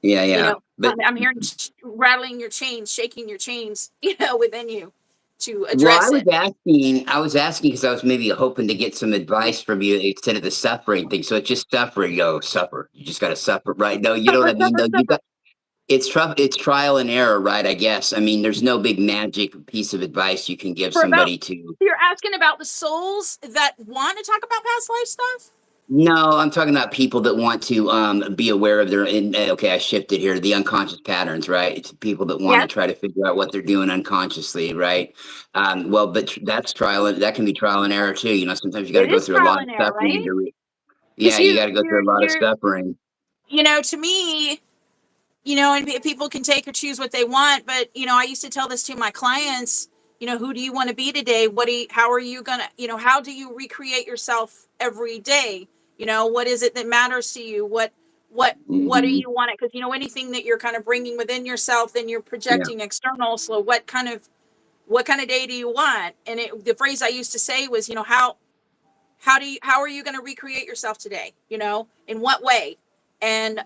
Yeah. Yeah. But I'm hearing rattling your chains, shaking your chains, within you to well, address it. I was asking because I was maybe hoping to get some advice from you instead of the suffering thing. So it's just suffering. Yo, suffer. You just got to suffer, right? No, you know what Suffer, I mean. suffer, Though you suffer. got it's trial and error, right? I guess. I mean, there's no big magic piece of advice you can give For about, somebody to. you're asking about the souls that want to talk about past life stuff? No, I'm talking about people that want to be aware of their. Okay, I shifted here. The unconscious patterns, right? It's people that want to Yes, try to figure out what they're doing unconsciously, right? Well, but that's trial. That can be trial and error too. You know, sometimes you got to it go is through a trial lot of and error, suffering right? to. Because Yeah, you got to go through a lot of suffering. to me, and people can take or choose what they want, but I used to tell this to my clients. Who do you want to be today? How are you gonna, how do you recreate yourself every day? What is it that matters to you? What do Hmm. you want it? Because anything that you're kind of bringing within yourself, then you're Yeah, projecting external. So what kind of day do you want? And the phrase I used to say was, how are you going to recreate yourself today? In what way? And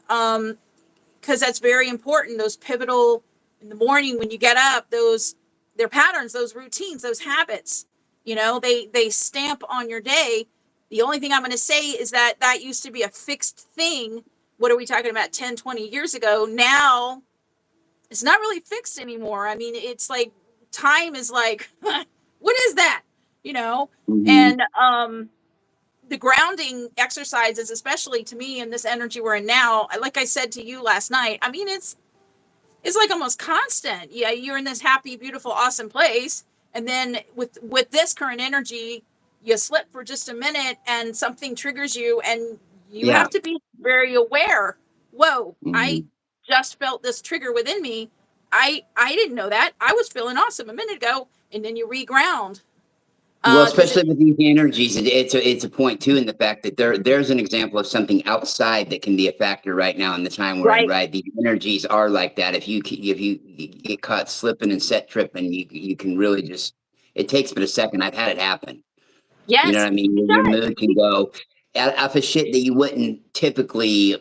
because that's very important. Those pivotal in the morning when you get up, their patterns, those routines, those habits, they stamp on your day. The only thing I'm going to say is that used to be a fixed thing. What are we talking about? 10, 20 years ago. Now it's not really fixed anymore. I mean, it's like time is like, what is that? You know, hmm, and the grounding exercises, especially to me in this energy we're in now, like I said to you last night, I mean, it's like almost constant. Yeah, you're in this happy, beautiful, awesome place, and then with this current energy, you slip for just a minute, and something triggers you, and you yeah. have to be very aware. Whoa, I Hmm. just felt this trigger within me. I didn't know that. I was feeling awesome a minute ago, and then you reground. Well, Because especially with these energies, it's a point too in the fact that there's an example of something outside that can be a factor right now in the time we're in. right, Right, these energies are like that. If you get caught slipping and set tripping, you can really just. It takes but a second. I've had it happen. You know what yes, I mean? it Your does. mood can go off of shit that you wouldn't typically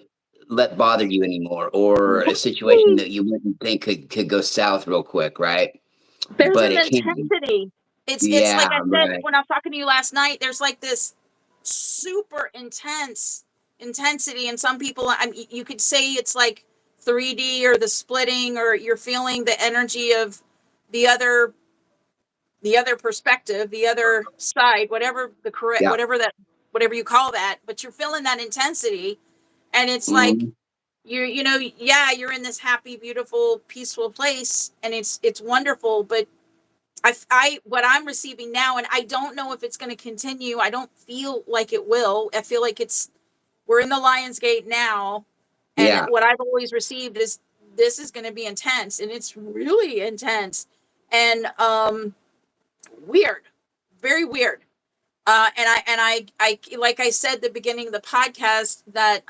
let bother you anymore, or a situation Exactly. that you wouldn't think could go south real quick, right? There's But an it can. intensity. It's Yeah, like I said right. when I was talking to you last night. There's like this super intense intensity, and some people, I mean, you could say it's like 3D or the splitting, or you're feeling the energy of the other the other perspective, the other side, whatever the correct, Yeah. whatever you call that, but you're feeling that intensity, and it's like Mhm. yeah, you're in this happy, beautiful, peaceful place, and it's wonderful, but what I'm receiving now, and I don't know if it's going to continue. I don't feel like it will. I feel like we're in the Lion's Gate now, and Yeah. what I've always received is this is going to be intense, and it's really intense, and weird, very weird. And I like I said at the beginning of the podcast that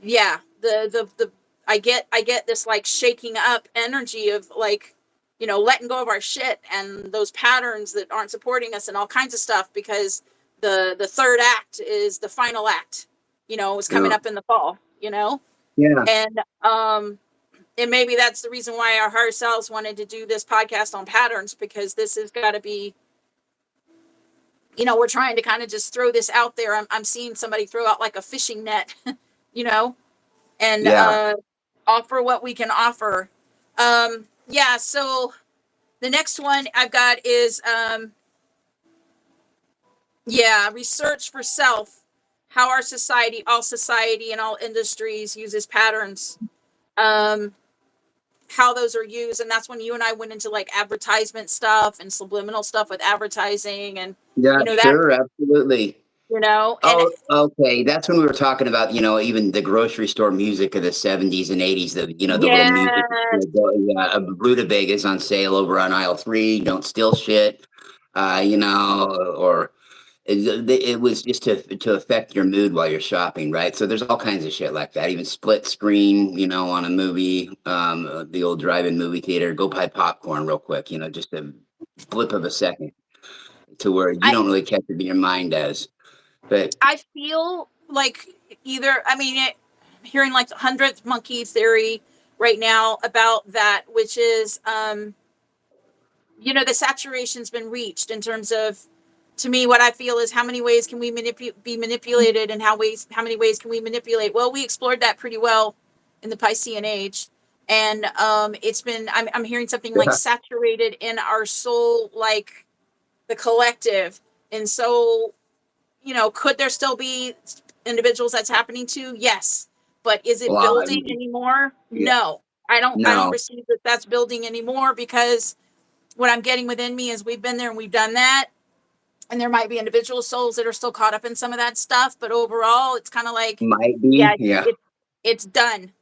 yeah, the I get this like shaking up energy of like, letting go of our shit and those patterns that aren't supporting us and all kinds of stuff, because the third act is the final act, is coming Yeah. up in the fall, Yeah. and and maybe that's the reason why our higher selves wanted to do this podcast on patterns, because this has got to be, we're trying to kind of just throw this out there. I'm seeing somebody throw out like a fishing net, you know, and Yeah. offer what we can offer. Yeah, so the next one I've got is yeah, research for self, how our society, all society and all industries uses patterns. Um, how those are used. And that's when you and I went into like advertisement stuff and subliminal stuff with advertising and, Yeah, that, sure, absolutely. and Oh, okay. That's when we were talking about, even the grocery store music of the 70s and 80s, the little music, yes, Rutabagas on sale over on aisle 3, don't steal shit, or it was just to affect your mood while you're shopping, right? So there's all kinds of shit like that. Even split screen, on a movie, the old drive-in movie theater, go buy popcorn real quick, just a flip of a second to where you I, don't really catch it in your mind as. But I feel like either, I mean, hearing like the 100th monkey theory right now about that, which is, the saturation's been reached in terms of, to me, what I feel is how many ways can we be manipulated, and how many ways can we manipulate? Well, we explored that pretty well in the Piscean age. And it's been, I'm hearing something like saturated in our soul, like the collective. And so, could there still be individuals that's happening to? Yes. But is it well, building anymore? yeah, No. I don't no, receive that that's building anymore, because what I'm getting within me is we've been there and we've done that. And there might be individual souls that are still caught up in some of that stuff, but overall it's kind of like, might yeah, be, yeah, it's done.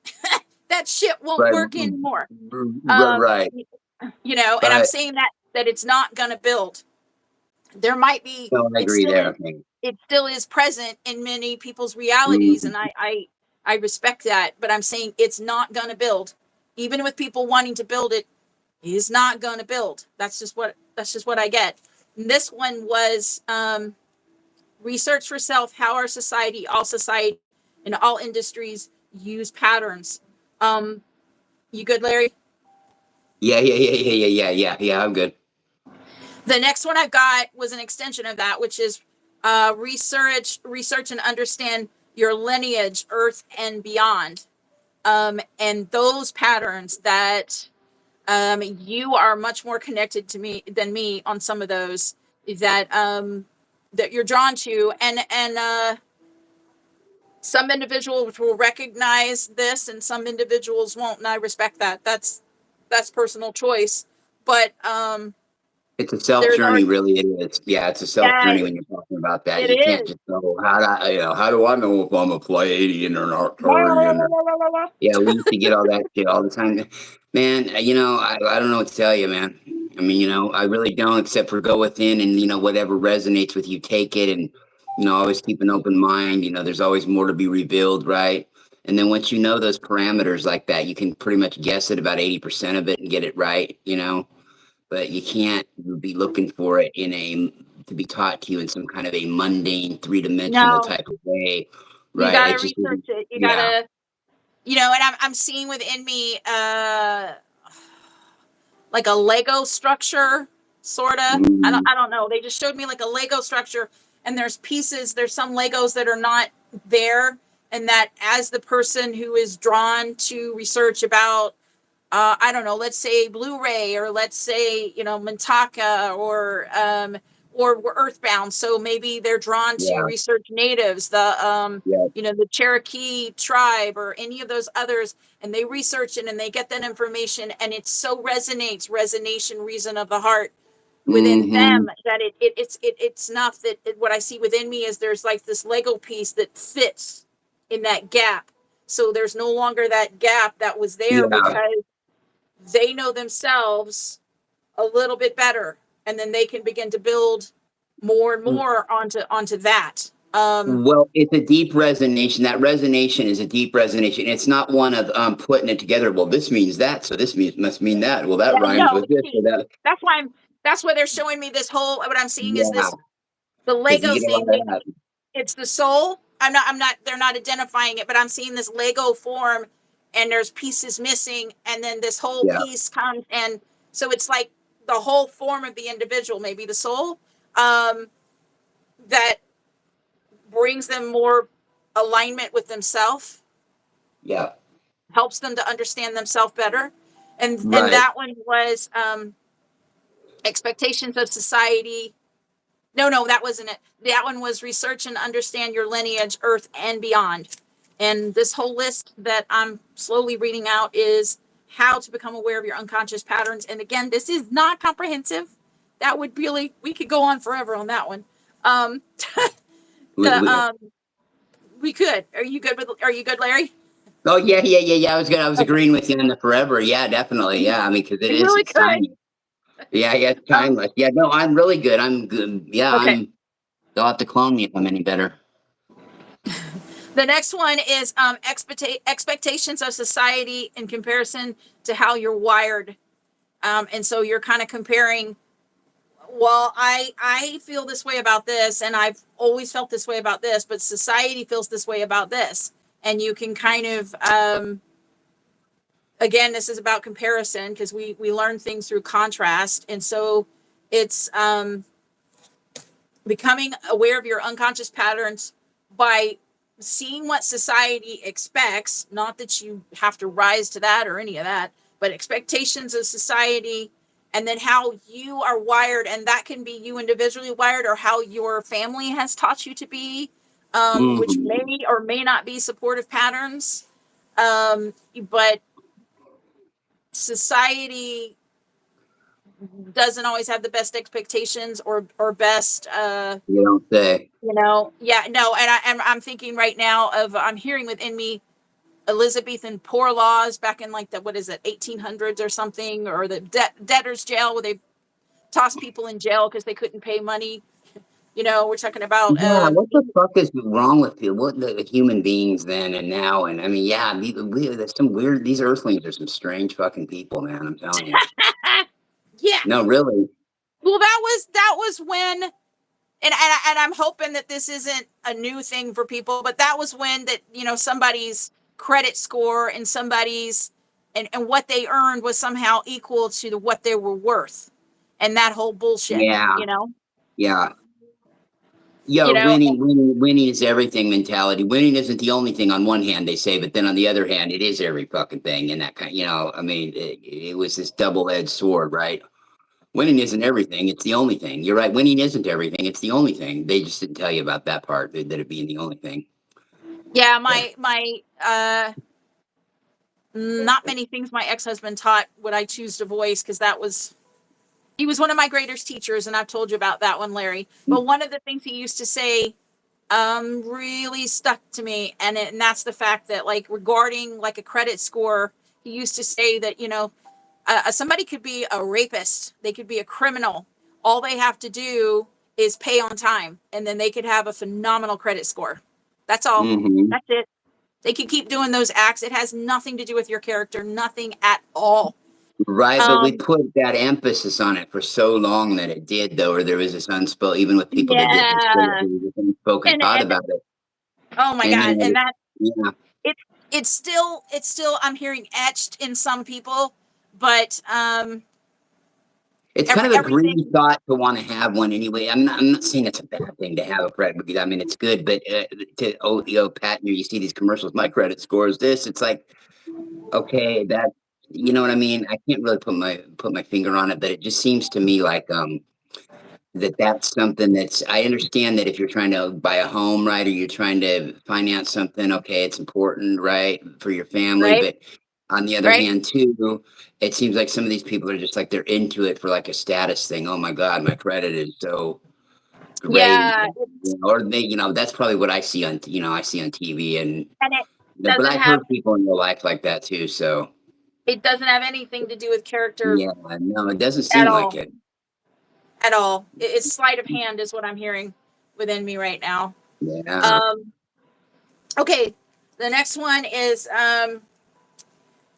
That shit won't right, work anymore. right, right. And I'm But saying that it's not going to build. There might be, no, I agree there. Okay. it still is present in many people's realities, Mhm. and I respect that, but I'm saying it's not going to build. Even with people wanting to build it, is not going to build. That's just what I get. And this one was research for self, how our society and all industries use patterns. You good, Larry? Yeah, yeah, yeah, yeah, yeah, yeah, yeah, yeah. I'm good. The next one I got was an extension of that, which is research and understand your lineage, Earth and beyond, and those patterns that you are much more connected to me than me on some of those that you're drawn to, and some individuals will recognize this and some individuals won't, and I respect that. That's personal choice, but It's a self there's journey, already, really. It is. Yeah, it's a self yeah, journey when you're talking about that. it You can't is. just go, how do I know if I'm a Pleiadian or an Arcturian? Yeah, we used to get all that shit all the time. Man, I don't know what to tell you, man. I mean, I really don't, except for go within and, whatever resonates with you, take it and, always keep an open mind. There's always more to be revealed, right? And then once you know those parameters like that, you can pretty much guess at about 80% of it and get it right. But you can't be looking for it to be taught to you in some kind of a mundane, three-dimensional No, type of way, you right? got to It just research isn't, it. You got yeah. to, and I'm seeing within me like a Lego structure, sorta. Mhm. I don't know. They just showed me like a Lego structure, and there's some Legos that are not there, and that as the person who is drawn to research about I don't know, let's say Blu-ray, or let's say, Mintaka, or Earthbound. So maybe they're drawn to Yeah, research natives, yeah. the Cherokee tribe, or any of those others, and they research it and they get that information, and it so resonates, resonation, reason of the heart within Mhm. them, that it's enough that what I see within me is there's like this Lego piece that fits in that gap. So there's no longer that gap that was there, Yeah. because they know themselves a little bit better, and then they can begin to build more and more onto that. Well, it's a deep resonation. That resonation is a deep resonation. It's not one of putting it together. Well, this means that, so must mean that. Well, that Yeah, rhymes no, with this or see, that. that's why they're showing me this whole, what I'm seeing is Yeah, this, the because you Lego get a lot thing. of that. It's the soul. I'm not they're not identifying it, but I'm seeing this Lego form, and there's pieces missing, and then this whole Yeah. piece comes, and so it's like the whole form of the individual, maybe the soul, um, that brings them more alignment with themselves, Yeah. helps them to understand themselves better. And Right. that one was expectations of society. No, that wasn't it. That one was research and understand your lineage, Earth and beyond. And this whole list that I'm slowly reading out is how to become aware of your unconscious patterns. And again, this is not comprehensive. That would really, we could go on forever on that one. We, we, We could. Are you good, Larry? oh yeah. I was agreeing with you on the forever. Yeah, definitely. Yeah, I mean, because We really it's could. timeless. Yeah, it's timeless. Yeah, no, I'm really good. I'm good. Yeah, Okay. They'll have to clone me if I'm any better. The next one is expectations of society in comparison to how you're wired. And so you're kind of comparing, well, I feel this way about this, and I've always felt this way about this, but society feels this way about this. And you can kind of, again, this is about comparison because we learn things through contrast. And so it's becoming aware of your unconscious patterns by seeing what society expects, not that you have to rise to that or any of that, but expectations of society, and then how you are wired. And that can be you individually wired or how your family has taught you to be, which may or may not be supportive patterns. But society doesn't always have the best expectations or best You don't say. yeah, no. And I'm thinking right now of, I'm hearing within me Elizabethan poor laws back in like the, what is it, 1800s or something, or the debtor's jail where they tossed people in jail because they couldn't pay money. We're talking about Yeah, what the fuck is wrong with people? What the human beings then and now? And I mean, yeah, there's some weird. These Earthlings are some strange fucking people, man. I'm telling you. yeah. No, really. Well, that was when, and I'm hoping that this isn't a new thing for people, but that was when that, somebody's credit score and somebody's, and what they earned was somehow equal to what they were worth. And that whole bullshit, Yeah, yeah. you Yeah, know, winning is everything mentality. Winning isn't the only thing on one hand, they say, but then on the other hand, it is every fucking thing. And that kind, I mean, it was this double-edged sword, right? Winning isn't everything; it's the only thing. You're right. Winning isn't everything; it's the only thing. They just didn't tell you about that part, that it being the only thing. yeah, Yeah. my not many things my ex-husband taught would I choose to voice, because he was one of my greatest teachers, and I've told you about that one, Larry. But one of the things he used to say really stuck to me, and that's the fact that, like, regarding like a credit score, he used to say that, somebody could be a rapist, they could be a criminal, all they have to do is pay on time, and then they could have a phenomenal credit score. That's all. Mm-hmm. That's it. They can keep doing those acts. It has nothing to do with your character, nothing at all. Right, but we put that emphasis on it for so long that it did, though, or there was this unspoken, even with people that didn't say it, Yeah. there was this unspoken thought And about it. oh my And God. then, And that yeah, it's still I'm hearing etched in some people, but it's kind of a greedy everything. thought to want to have one anyway. I'm not saying it's a bad thing to have a credit, because I mean it's good, but Pat, you see these commercials. My credit score is this. It's like, okay, that, you know what I mean. I can't really put my finger on it, but it just seems to me like that's something that's, I understand that if you're trying to buy a home, right, or you're trying to finance something, okay, it's important, right, for your family. Right, But on the other right. hand, too, it seems like some of these people are just like, they're into it for like a status thing. Oh my God, my credit is so great. Yeah. Or they, that's probably what I see on, I see on TV. And, And it but doesn't I've have heard people in real life like that too. So it doesn't have anything to do with character yeah, no, it doesn't at seem like all. it. At all. It's sleight of hand is what I'm hearing within me right now. Yeah. Um, okay. The next one is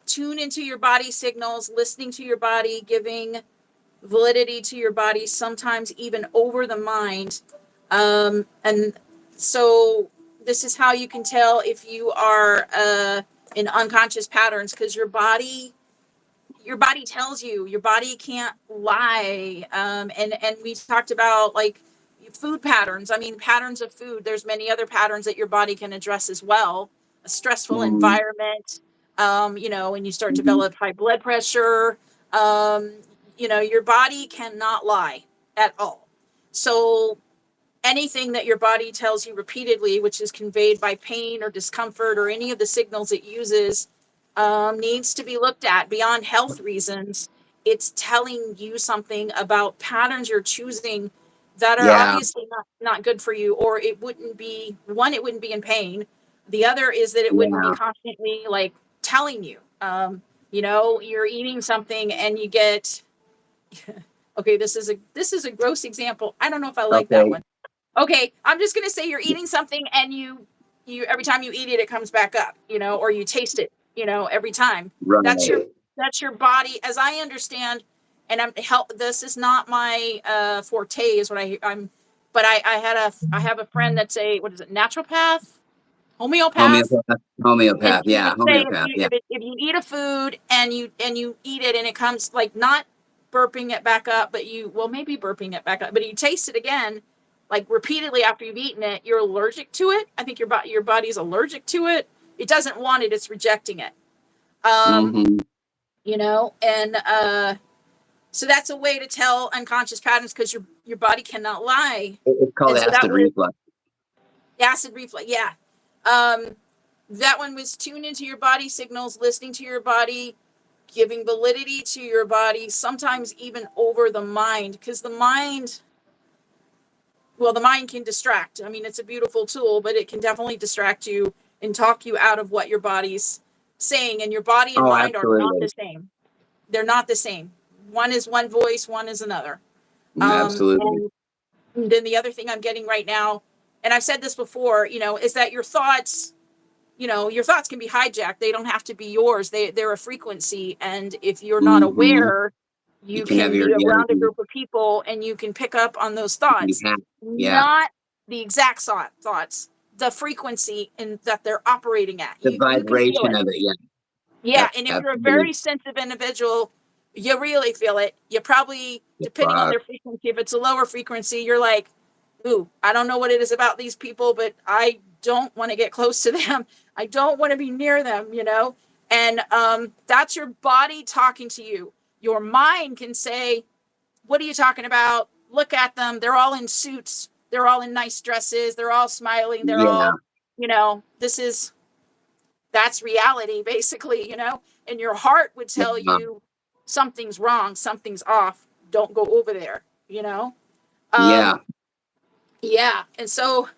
tune into your body signals, listening to your body, giving validity to your body, sometimes even over the mind. And so this is how you can tell if you are in unconscious patterns, because your body tells you, your body can't lie. And we talked about like food patterns. I mean, patterns of food. There's many other patterns that your body can address as well. A stressful Mm-hmm. environment, when you start to Mm-hmm. develop high blood pressure, your body cannot lie at all. So anything that your body tells you repeatedly, which is conveyed by pain or discomfort or any of the signals it uses, needs to be looked at beyond health reasons. It's telling you something about patterns you're choosing that are Yeah. obviously not good for you, or it wouldn't be one, it wouldn't be in pain. The other is that it wouldn't be Yeah. constantly like telling you, you know, you're eating something and you get, okay, this is a gross example. I don't know if I like that Okay. one. Okay, I'm just gonna say you're eating something and you every time you eat it, it comes back up, you know, or you taste it, you know, every time. That's your Right. that's your body, as I understand. And I'm help. This is not my forte, is what I'm. But I have a friend that's a, what is it, naturopath, homeopath, Homeopath. and Homeopath. he Yeah. would say if Homeopath. you Yeah. if you eat a food and you eat it and it comes like not burping it back up, but you, well, maybe burping it back up, but you taste it again like repeatedly after you've eaten it, you're allergic to it. I think your body's allergic to it. It doesn't want it, it's rejecting it. Mm-hmm. You know, and so that's a way to tell unconscious patterns, because your body cannot lie. It's called And so that acid was reflux. acid reflux. Yeah. Um, that one was tuned into your body signals, listening to your body, giving validity to your body, sometimes even over the mind, because the mind, well, the mind can distract. I mean, it's a beautiful tool, but it can definitely distract you and talk you out of what your body's saying. And your body and Oh, mind are not the absolutely. same. They're not the same. One is one voice, one is another. Absolutely. And then the other thing I'm getting right now, and I've said this before, you know, is that your thoughts, you know, your thoughts can be hijacked. They don't have to be yours. They're a frequency. And if you're not Mm-hmm. aware, You you can have can your, be yeah, around a group of people and you can pick up on those you can be thoughts, hacked. Yeah. not the exact thoughts, the frequency in that they're operating at. The You can feel vibration it. of it. Yeah. Yeah, Yep. and if you're a Absolutely. very sensitive individual, you really feel it. You probably, depending on Uh, their frequency, if it's a lower frequency, you're like, ooh, I don't know what it is about these people, but I don't want to get close to them. I don't want to be near them, you know? And that's your body talking to you. Your mind can say, what are you talking about? Look at them. They're all in suits. They're all in nice dresses. They're all smiling. They're yeah. all, you know, that's reality, basically, you know? And your heart would tell Yeah. you something's wrong, something's off. Don't go over there, you know? Yeah. Um, yeah. And so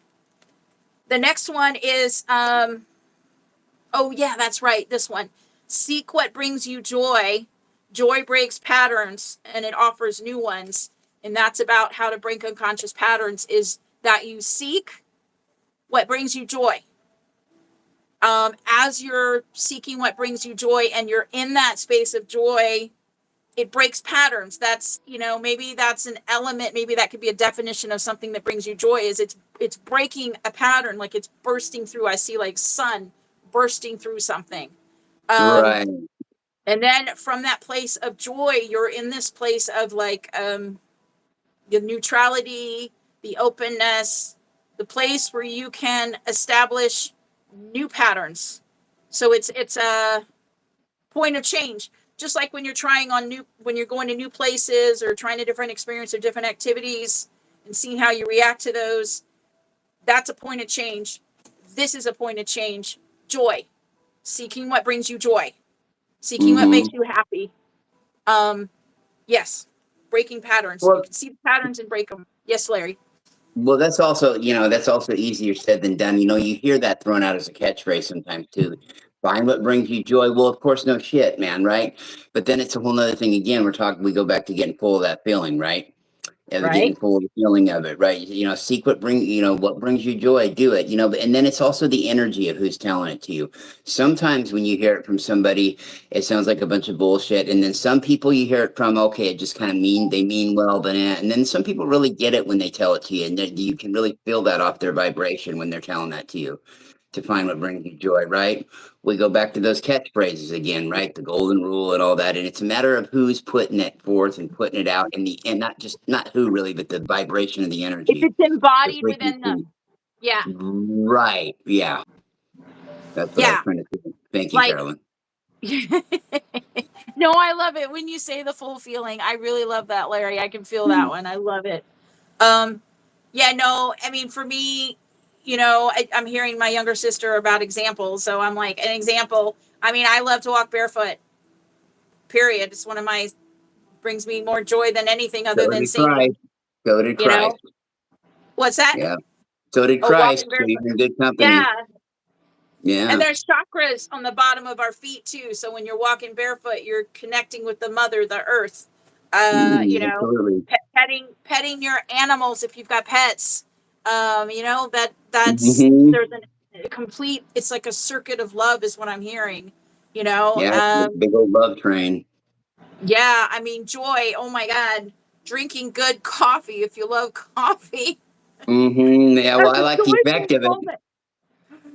the next one is, oh, yeah, that's right. This one. Seek what brings you joy. Joy breaks patterns and it offers new ones. And that's about how to break unconscious patterns, is that you seek what brings you joy. As you're seeking what brings you joy and you're in that space of joy, it breaks patterns. That's, you know, maybe that's an element, maybe that could be a definition of something that brings you joy, is it's breaking a pattern, like it's bursting through. I see like sun bursting through something. Um, Right. and then from that place of joy, you're in this place of like the neutrality, the openness, the place where you can establish new patterns. So it's a point of change. Just like when you're trying on when you're going to new places or trying a different experience or different activities and seeing how you react to those, that's a point of change. This is a point of change. Joy, seeking what brings you joy, seeking what Mm-hmm. makes you happy. Um, yes, breaking patterns. You Well, can see the patterns and break them. Yes, Larry. well, that's also, that's also easier said than done. You hear that thrown out as a catchphrase sometimes too. Find what brings you joy. Well, of course, no shit, man, right? But then it's a whole nother thing again. We go back to getting full of that feeling, right? Of getting Right? full of the feeling of it, right? Seek what brings you joy, do it, and then it's also the energy of who's telling it to you. Sometimes when you hear it from somebody, it sounds like a bunch of bullshit. And then some people you hear it from, okay, it just kind of they mean well, but and then some people really get it when they tell it to you. And then you can really feel that off their vibration when they're telling that to you, to find what brings you joy, right? We go back to those catchphrases again, right? The golden rule and all that. And it's a matter of who's putting it forth and putting it out and not who really, but the vibration of the If energy, it's the embodied within the, frequency. yeah, Right. Yeah. That's what I was yeah, trying to say. Thank you, like, Carolyn. no, I love it when you say the full feeling. I really love that, Larry. I can feel that one. I love it. Um, yeah, no, I mean, for me, you know, I'm hearing my younger sister about examples. So I'm like, an example, I mean, I love to walk barefoot, period. It's one of my, brings me more joy than anything other So than did Christ. singing, So did you know? Christ. What's that? Yeah. So did Oh, Christ. walking So barefoot. he's in good company. Yeah. And Yeah. there's chakras on the bottom of our feet too. So when you're walking barefoot, you're connecting with the mother, the earth. You know, Absolutely. petting your animals if you've got pets. You know, that's Hmm. there's a complete, it's like a circuit of love is what I'm hearing, you know. Yeah. Big old love train. Yeah, I mean, joy. Oh my God. Drinking good coffee if you love coffee. Yeah. Well, That's I a like the joyful effect of it. moment.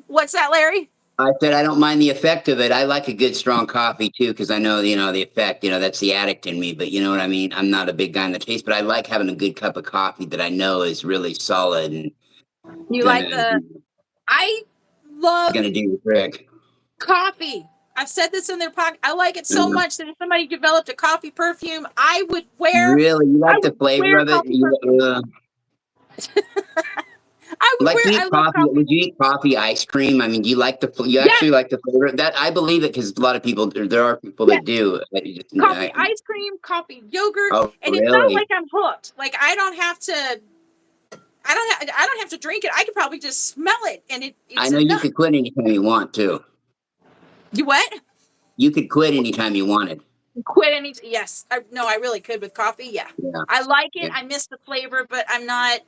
What's that, Larry? I said I don't mind the effect of it. I like a good strong coffee too, because I know the effect. That's the addict in me. But you know what I mean. I'm not a big guy in the taste, but I like having a good cup of coffee that I know is really solid and You gonna like I love gonna do the trick. coffee. I've said this in their podcast. I like it so Uh, much that if somebody developed a coffee perfume, really, you I like the would flavor wear of it? coffee perfume. Like, do you I eat love coffee? coffee. Would you eat coffee ice cream? I mean, do you like you Yes, actually like the flavor? That I believe it because a lot of people, there are people yes. that do. That you just, Coffee ice cream, coffee yogurt. oh, And it's not really? like I'm hooked. Like I don't have to drink it. I could probably just smell it and I it's know you enough. could quit anytime you want to. You what? You could quit anytime you wanted. Quit any, yes. No, I really could with coffee. Yeah. Yeah. I like it. Yeah. I miss the flavor, but I'm not,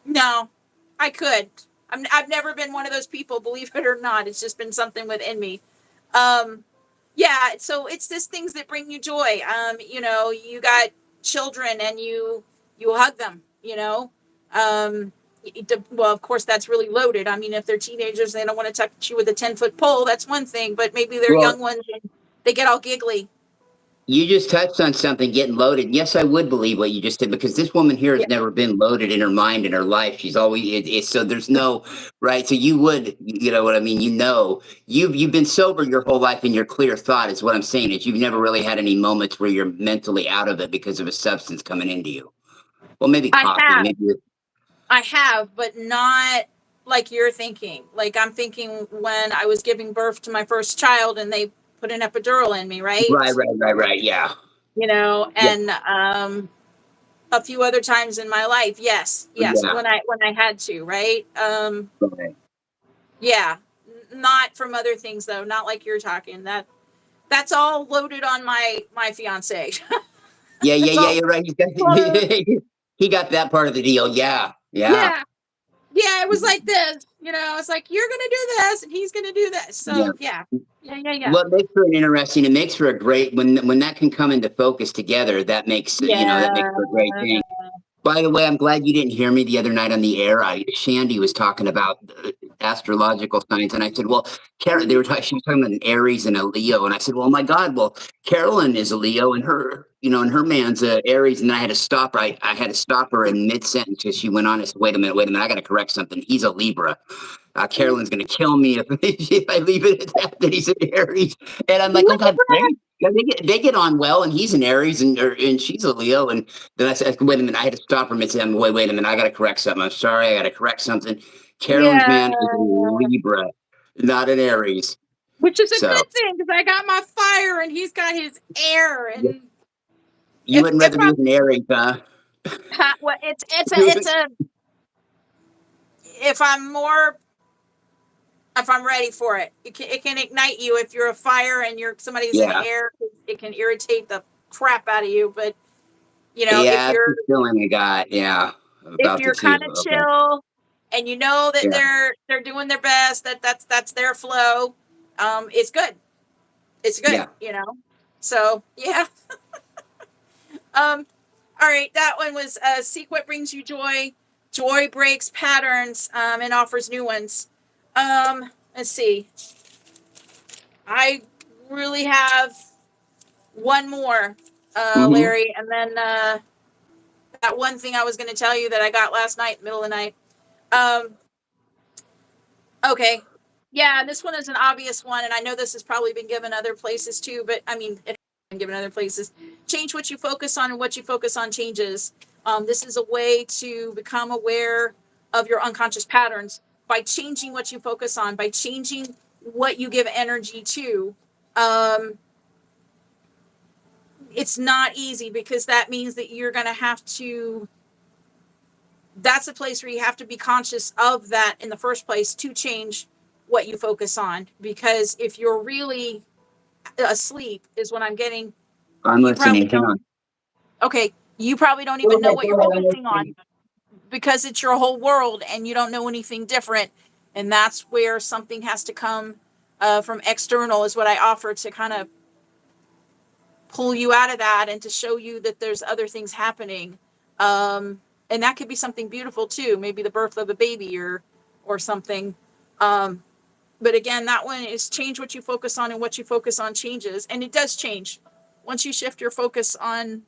no, I could. I've never been one of those people, believe it or not. It's just been something within me. Um, yeah. So it's just things that bring you joy. You know, you got children and you hug them, you know, well, of course that's really loaded. I mean, if they're teenagers, and they don't want to touch you with a 10-foot pole. That's one thing, but maybe they're Well, young ones and they get all giggly. you just touched on something getting loaded. Yes, I would believe what you just did because this woman here has Yeah. never been loaded in her mind in her life. She's always so there's no right. So you would, you know what I mean. You've been sober your whole life and you're clear thought is what I'm saying. Is you've never really had any moments where you're mentally out of it because of a substance coming into you. Well, maybe I coffee, have. maybe. I have, but not like you're thinking. Like I'm thinking when I was giving birth to my first child and they put an epidural in me, Right, right? right, right, right. Yeah, You know, yeah, and a few other times in my life, yes, yes, yeah. when I had to, right? Right. Yeah, not from other things though, not like you're talking. That's all loaded on my fiance. Yeah, yeah, That's yeah. all. You're right. Loaded. He got that part of the deal. Yeah, yeah, Yeah, yeah, it was like this, you know, it's like you're gonna do this and he's gonna do this. yeah. So yeah. Yeah, yeah, yeah. What makes for an interesting, it makes for a great when that can come into focus together, that makes Yeah. for a great thing. By the way, I'm glad you didn't hear me the other night on the air. Shandy was talking about astrological signs, and I said, "Well, she was talking about an Aries and a Leo," and I said, "Well, my God, well, Carolyn is a Leo, and and her man's a Aries," and I had to stop her. I had to stop her in mid sentence because she went on. I said, wait a minute, I got to correct something. He's a Libra. Carolyn's going to kill me if I leave it at that he's an Aries. And I'm like, oh God, yeah, they get on well, and he's an Aries, and she's a Leo. And then I said, wait a minute, I had to stop him and say, wait a minute, I got to correct something. I'm sorry, I got to correct something. Carolyn's Yeah. man is a Libra, not an Aries. Which is a So good thing because I got my fire and he's got his air. And you wouldn't if rather be I'm with an Aries, huh? well, it's a if I'm more if I'm ready for it, it can ignite you. If you're a fire and you're somebody's in Yeah, air, it can irritate the crap out of you. But you know, yeah, that's the feeling I got. Yeah, if about the you're two. kind of Okay, chill and you know that yeah, they're doing their best, that's their flow, it's good. It's good, yeah. you know. So yeah. All right, that one was seek what brings you joy. Joy breaks patterns and offers new ones. Let's see. I really have one more, Hmm. Larry, and then that one thing I was going to tell you that I got last night, middle of the night. Um, okay. Yeah, this one is an obvious one, and I know this has probably been given other places too, but I mean, it's been given other places. Change what you focus on, and what you focus on changes. This is a way to become aware of your unconscious patterns by changing what you focus on, by changing what you give energy to. It's not easy, because that means that you're going to have to, that's a place where you have to be conscious of that in the first place to change what you focus on. Because if you're really asleep, is what I'm getting, I'm you probably listening. Hang don't, on. okay, you probably don't even know what you're focusing on, because it's your whole world and you don't know anything different. And that's where something has to come from external, is what I offer, to kind of pull you out of that and to show you that there's other things happening. And that could be something beautiful too, maybe the birth of a baby or something. But again, that one is change what you focus on, and what you focus on changes. And it does change. Once you shift your focus on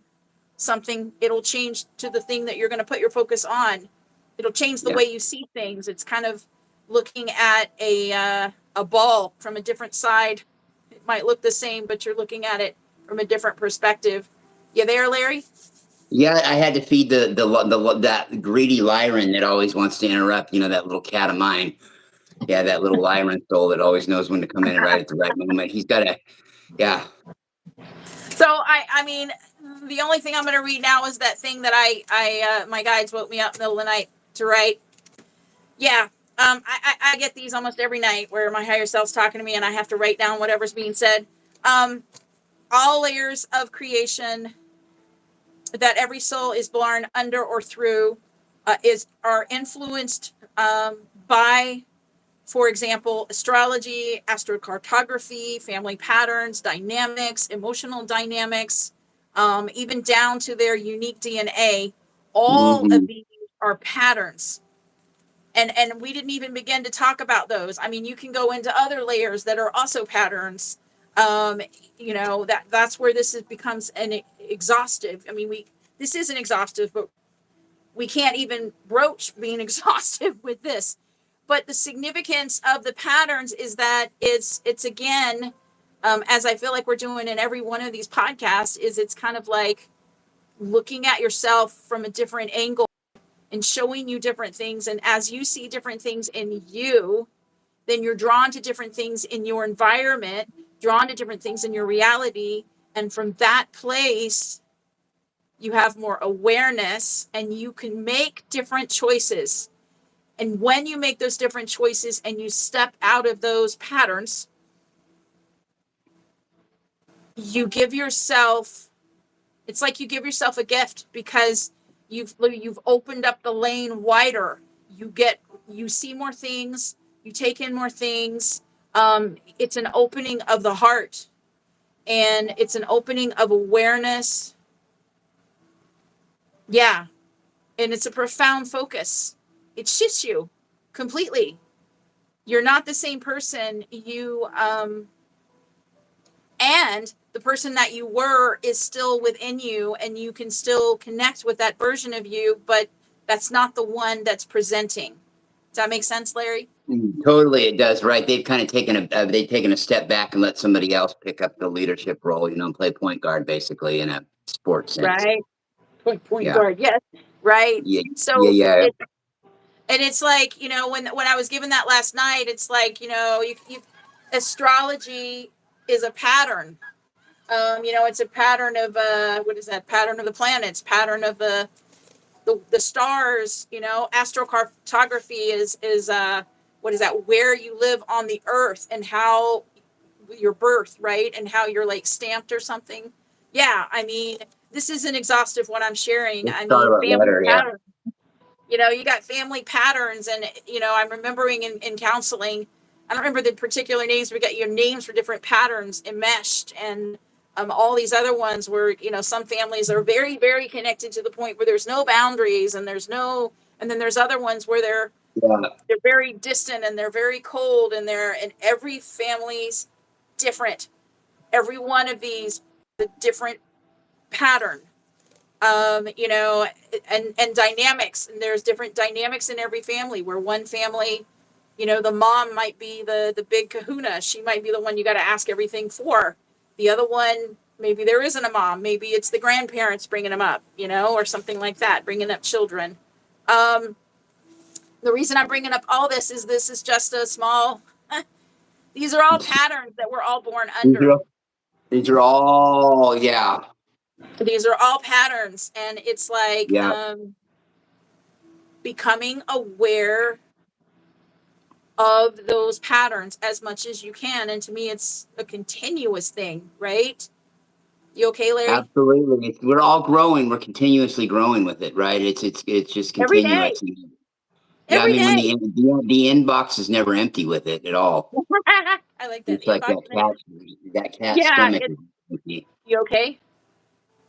something, it'll change to the thing that you're going to put your focus on. It'll change the Yeah. way you see things. It's kind of looking at a ball from a different side. It might look the same, but you're looking at it from a different perspective. You there, Larry? Yeah, I had to feed the that greedy Lyran that always wants to interrupt. You know, that little cat of mine. Yeah, that little Lyran soul that always knows when to come in and right at the right moment. He's got a, yeah. So I mean, the only thing I'm going to read now is that thing that I my guides woke me up in the middle of the night to write. Yeah. I get these almost every night, where my higher self's talking to me and I have to write down whatever's being said. All layers of creation that every soul is born under or through are influenced by, for example, astrology, astrocartography, family patterns, dynamics, emotional dynamics, even down to their unique DNA. All Mm-hmm. of these are patterns. And we didn't even begin to talk about those. I mean, you can go into other layers that are also patterns. You know, that's where becomes an exhaustive. I mean, this isn't exhaustive, but we can't even broach being exhaustive with this. But the significance of the patterns is that it's again, as I feel like we're doing in every one of these podcasts, is it's kind of like looking at yourself from a different angle and showing you different things. And as you see different things in you, then you're drawn to different things in your environment, drawn to different things in your reality. And from that place, you have more awareness and you can make different choices. And when you make those different choices and you step out of those patterns, you give yourself, it's like you give yourself a gift, because you've opened up the lane wider. You see more things, you take in more things. It's an opening of the heart, and it's an opening of awareness. Yeah. And it's a profound focus. It shifts you completely. You're not the same person. And the person that you were is still within you, and you can still connect with that version of you, but that's not the one that's presenting. Does that make sense, Larry? Totally, it does. Right? They've kind of taken a step back and let somebody else pick up the leadership role. You know, and play point guard basically in a sports sense. Right. Point Yeah. guard. Yes. Right. Yeah. So Yeah. and it's like, when I was given that last night, it's like, astrology is a pattern. It's a pattern of what is that? Pattern of the planets, pattern of the stars. Astrocartography is what is that? Where you live on the earth and how your birth, right? And how you're like stamped or something. Yeah, I mean, this isn't exhaustive what I'm sharing. I mean, Scarlet family letter. Yeah. patterns. You got family patterns, and I'm remembering in counseling, I don't remember the particular names, but we got your names for different patterns enmeshed, and all these other ones where some families are very, very connected to the point where there's no boundaries, and then there's other ones where they're very distant and they're very cold, and every family's different. Every one of these, the different pattern. And dynamics, and there's different dynamics in every family, where one family, the mom might be the big kahuna. She might be the one you got to ask everything for. The other one, maybe there isn't a mom. Maybe it's the grandparents bringing them up, or something like that, bringing up children. The reason I'm bringing up all this is just a small These are all patterns that we're all born under. These are all, yeah. These are all patterns, and it's like becoming aware of those patterns as much as you can. And to me, it's a continuous thing, right? You okay, Larry? Absolutely. We're all growing. We're continuously growing with it, right? It's just Every day. continuous. Yeah, Every I mean, day. when the inbox is never empty with it at all. I like that. It's like that cat stomach is empty. You okay?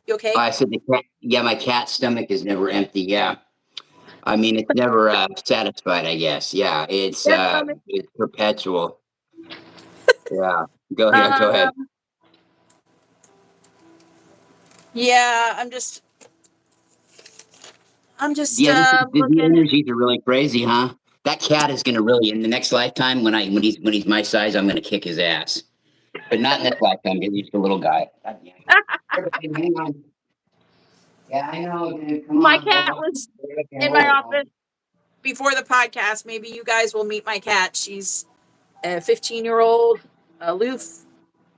You okay? I said the cat. Yeah, my cat's stomach is never empty. Yeah, I mean it's never satisfied. I guess. Yeah, it's perpetual. Yeah. Go ahead. Yeah, I'm just Yeah, the looking. energies are really crazy, huh? That cat is gonna really in the next lifetime when he's my size, I'm gonna kick his ass. But not in this lifetime because he's a little guy. Everybody, hang on. Yeah, I know. Dude. Come My on. cat was in my office before the podcast. Maybe you guys will meet my cat. She's a 15-year-old, aloof,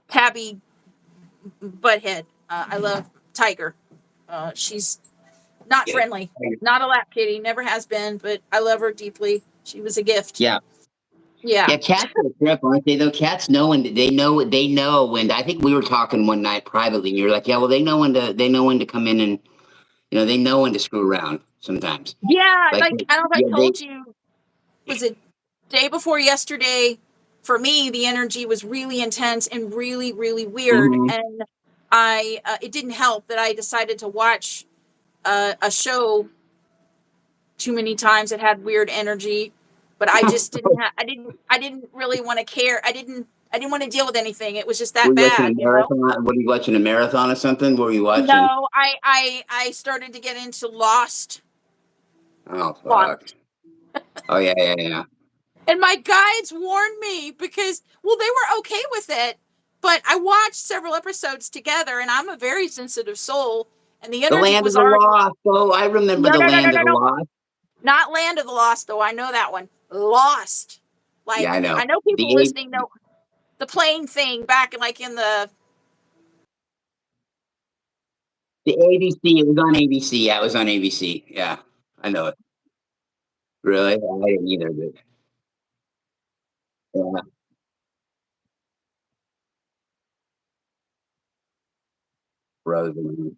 tabby butthead. I love Tiger. She's not friendly, not a lap kitty, never has been, but I love her deeply. She was a gift. Yeah. Yeah. Yeah, cats are a trip, aren't they? Though cats know when they know when. I think we were talking one night privately, and you're like, "Yeah, well, they know when to come in, and they know when to screw around sometimes." Yeah, Like, I don't know if yeah, I told you, was it day before yesterday? For me, the energy was really intense and really, really weird. And it didn't help that I decided to watch a show too many times that had weird energy, but I just I didn't really want to care. I didn't want to deal with anything. It was just that were you watching bad, a marathon? What are you watching, a marathon or something? What were you watching? No, I started to get into Lost. Oh fuck. Oh yeah. And my guides warned me because, well, they were okay with it, but I watched several episodes together, and I'm a very sensitive soul, and the energy Land was of the already. Lost. Oh, I remember the Land of the Lost. Not Land of the Lost, though. I know that one. Lost. Like, Yeah, I know. I know people listening know the plane thing back in the ABC. It was on ABC. Yeah, it was on ABC. Yeah, I know it. Really? I didn't either, but yeah. Frozen.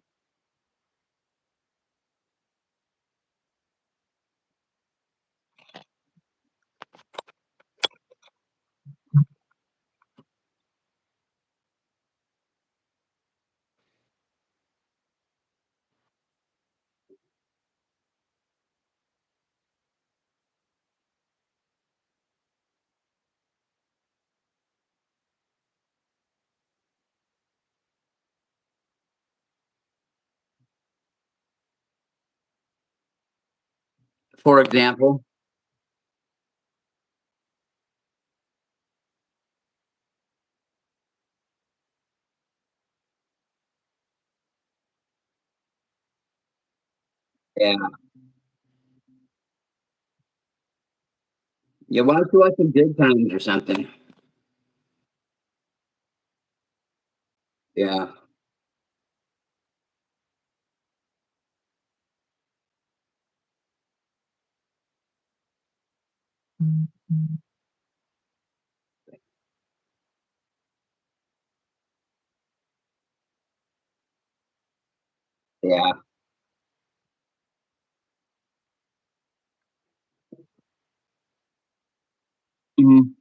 For example. Yeah. Yeah, why don't you watch some Good Times or something? Yeah. Yeah. Mhm.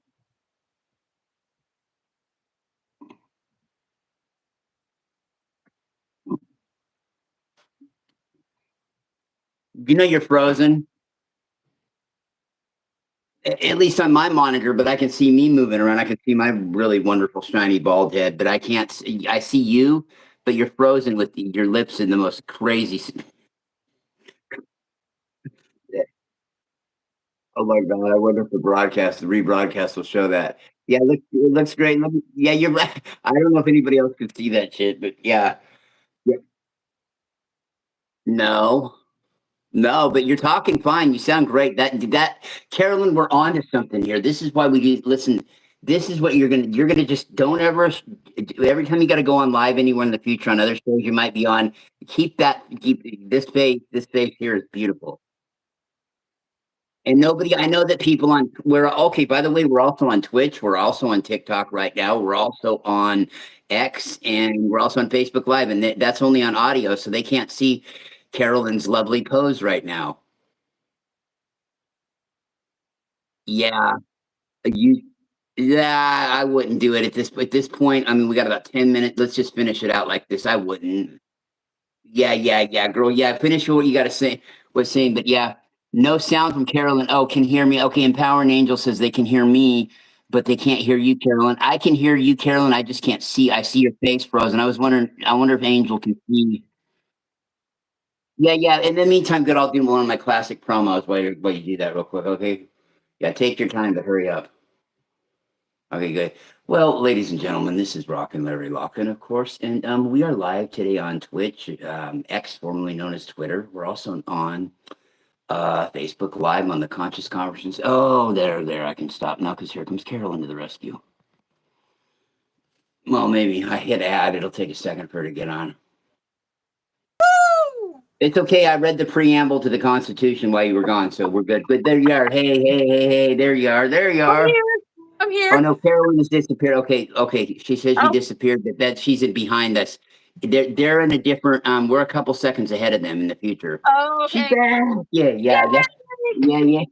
You're frozen. At least on my monitor, but I can see me moving around. I can see my really wonderful shiny bald head, but I can't see. I see you, but you're frozen with your lips in the most crazy. Oh my god! I wonder if the rebroadcast will show that. Yeah, it looks great. Yeah, you're right. I don't know if anybody else could see that shit, but yeah. Yeah. No. No, but you're talking fine. You sound great. Carolyn, we're on to something here. This is why we listen. this is what you're gonna just don't ever, every time you got to go on live anywhere in the future on other shows you might be on, keep this face here is beautiful. And nobody, I know that people we're okay. By the way, we're also on Twitch. We're also on TikTok right now. We're also on X, and we're also on Facebook Live. And that's only on audio, so they can't see Carolyn's lovely pose right now. Yeah, yeah, I wouldn't do it at this point. I mean, we got about 10 minutes. Let's just finish it out like this. I wouldn't. Yeah, girl. Yeah, finish what you got to say. Was saying, but yeah, no sound from Carolyn. Oh, can hear me. Okay, Empowering Angel says they can hear me, but they can't hear you, Carolyn. I can hear you, Carolyn. I just can't see. I see your face frozen. I was wondering. I wonder if Angel can see. Yeah. In the meantime, good. I'll do one of my classic promos while you do that real quick. Okay. Yeah, take your time, but hurry up. Okay, good. Well, ladies and gentlemen, this is Larry Locken, of course, and we are live today on Twitch, X, formerly known as Twitter. We're also on Facebook Live on the Conscious Conversations. Oh, there, I can stop now because here comes Carolyn to the rescue. Well, maybe I hit add. It'll take a second for her to get on. Woo! It's okay. I read the preamble to the Constitution while you were gone, so we're good. But there you are. Hey, there you are. I'm here. Oh no, Carolyn has disappeared. Okay. She says she Oh. disappeared, but that she's behind us. They're in a different. We're a couple seconds ahead of them in the future. Oh, okay. She's back. Yeah.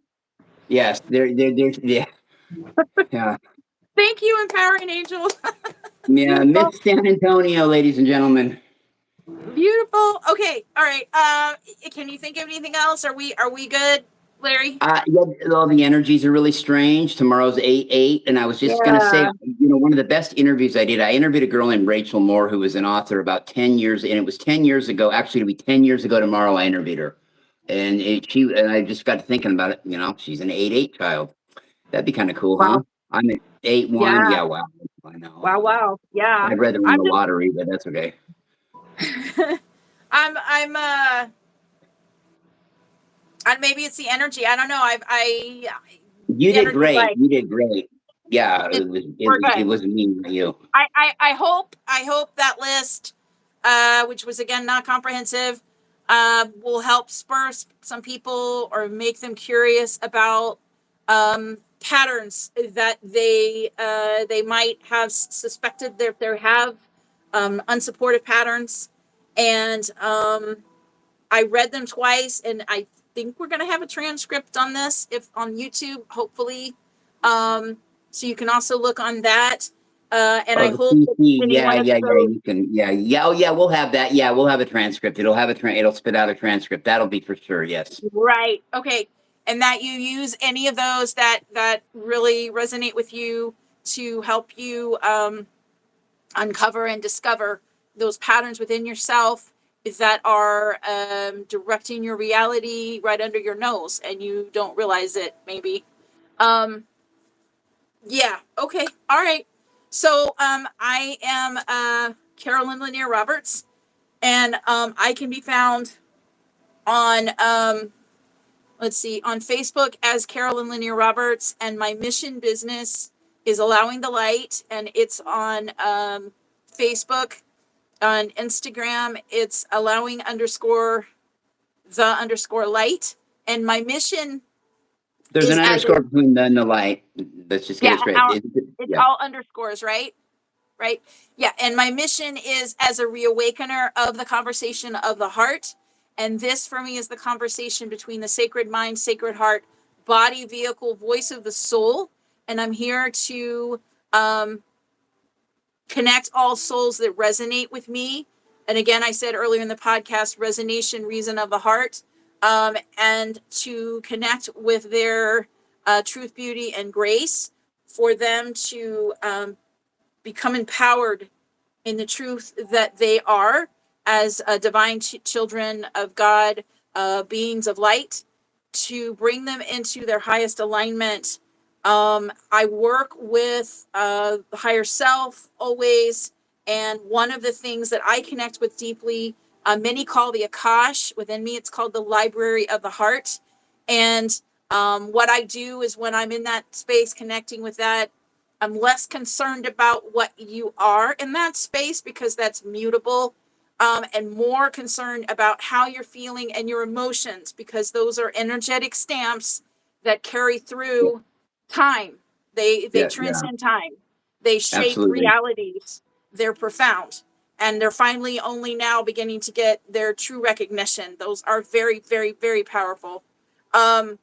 Yes, they're yeah. Yeah. Thank you, Empowering Angel. Yeah, Miss San Antonio, ladies and gentlemen. Beautiful. Okay. All right. Can you think of anything else? Are we good, Larry? All the energies are really strange. Tomorrow's 8/8, and I was just gonna say, one of the best interviews I did. I interviewed a girl named Rachel Moore, who was an author about 10 years, and it was 10 years ago. Actually, it'll be 10 years ago tomorrow. I interviewed her, and I just got thinking about it. She's an 8/8 child. That'd be kind of cool, huh? I'm an 8/1. Yeah, wow. I know. Wow. Yeah. I'd rather win the lottery, but that's okay. And maybe it's the energy. I don't know. You did great. You did great. Yeah, it was me, not you. I hope that list, which was again not comprehensive, will help spur some people or make them curious about patterns that they might have suspected that they have unsupported patterns. And I read them twice, and I think we're going to have a transcript on this if on YouTube, hopefully. So you can also look on that. And I hope you can. Yeah. Oh, yeah. We'll have that. Yeah, we'll have a transcript. It'll have it'll spit out a transcript. That'll be for sure. Yes. Right. Okay. And that you use any of those that really resonate with you to help you uncover and discover those patterns within yourself that are directing your reality right under your nose, and you don't realize it. Maybe. Yeah. Okay. All right. So I am Carolyn Lanier Roberts, and I can be found on on Facebook as Carolyn Lanier Roberts, and my mission business is Allowing the Light, and it's on Facebook. On Instagram, it's allowing_the_light, and my mission. There's an underscore between the and the light. Let's just get it straight. It's all underscores, right? Right. Yeah. And my mission is as a reawakener of the conversation of the heart. And this for me is the conversation between the sacred mind, sacred heart, body, vehicle, voice of the soul. And I'm here to connect all souls that resonate with me. And again, I said earlier in the podcast, resonation, reason of the heart, and to connect with their truth, beauty, and grace for them to become empowered in the truth that they are as divine children of God, beings of light, to bring them into their highest alignment. I work with the higher self always, and one of the things that I connect with deeply, many call the Akash. Within me, it's called the Library of the Heart. And what I do is when I'm in that space connecting with that I'm less concerned about what you are in that space because that's mutable, and more concerned about how you're feeling and your emotions because those are energetic stamps that carry Yeah, through time. They yeah, yeah, transcend time. They shape absolutely. realities. They're profound. And they're finally only now beginning to get their true recognition. Those are very, very, very powerful. Um,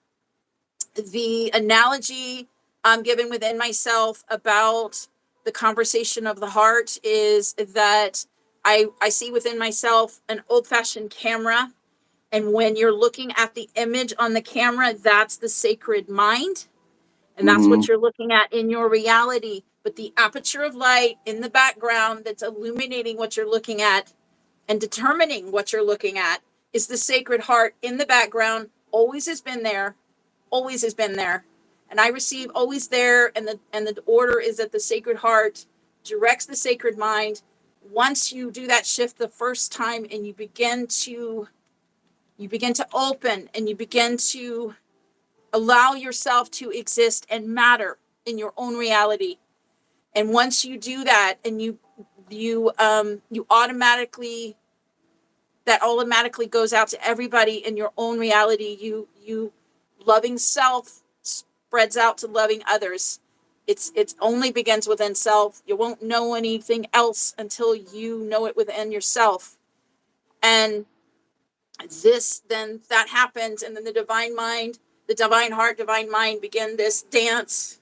the analogy I'm given within myself about the conversation of the heart is that I see within myself an old-fashioned camera. And when you're looking at the image on the camera, that's the sacred mind. And that's Hmm. what you're looking at in your reality. But the aperture of light in the background that's illuminating what you're looking at and determining what you're looking at is the sacred heart in the background, always has been there, always has been there. And I receive always there, and the order is that the sacred heart directs the sacred mind. Once you do that shift the first time and you begin to open and you begin to allow yourself to exist and matter in your own reality. And once you do that and you automatically, that automatically goes out to everybody in your own reality. You loving self spreads out to loving others. It's only begins within self. You won't know anything else until you know it within yourself. And this, then that happens, and then the divine mind, the divine heart, divine mind begin this dance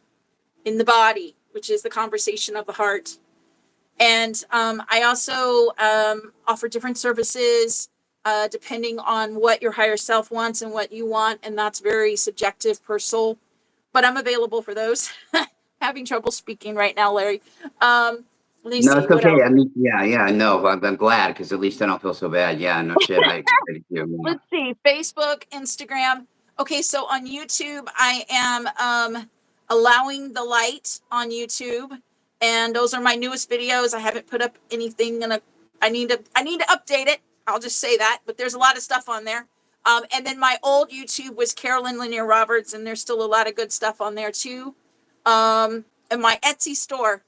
in the body, which is the conversation of the heart. And I also offer different services depending on what your higher self wants and what you want. And that's very subjective, personal, but I'm available for those. Having trouble speaking right now, Larry. Let me No, see it's what okay. else. I mean, yeah, yeah, no, I'm glad because at least I don't feel so bad. Yeah, no shit. I agree with you. Yeah. Let's see, Facebook, Instagram. Okay, so on YouTube, I am allowing the light on YouTube, and those are my newest videos. I haven't put up anything in a. I need to update it. I'll just say that, but there's a lot of stuff on there. And then my old YouTube was Carolyn Lanier and there's still a lot of good stuff on there too. And my Etsy store,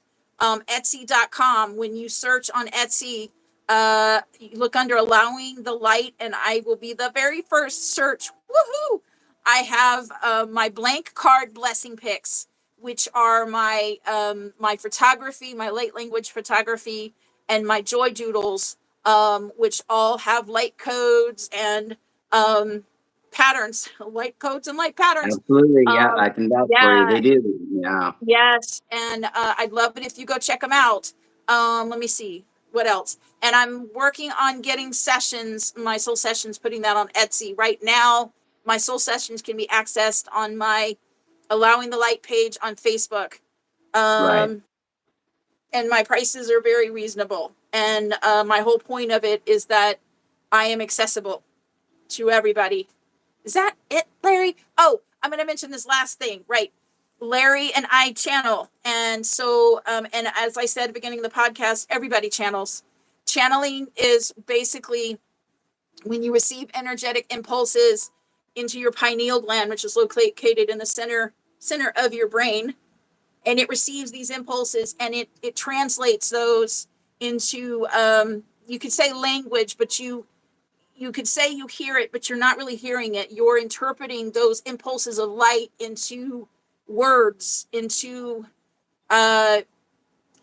Etsy.com. When you search on Etsy, you look under allowing the light, and I will be the very first search. Woohoo! I have my blank card blessing pics, which are my photography, my light language photography, and my joy doodles, which all have light codes and patterns, light codes and light patterns. Absolutely. Yeah, Um, I can vouch for you. yeah, They do. Yeah. yes, and I'd love it if you go check them out. Let me see what else. And I'm working on getting sessions, my soul sessions, putting that on Etsy right now. My soul sessions can be accessed on my Allowing the Light page on Facebook. Right. Um, and my prices are very reasonable. And my whole point of it is that I am accessible to everybody. Is that it, Larry? Oh, I'm going to mention this last thing, right? Larry and I channel. And so, and as I said at the beginning of the podcast, everybody channels. Channeling is basically when you receive energetic impulses into your pineal gland, which is located in the center of your brain, and it receives these impulses and it translates those into you could say language, but you could say you hear it, but you're not really hearing it. You're interpreting those impulses of light into words, uh,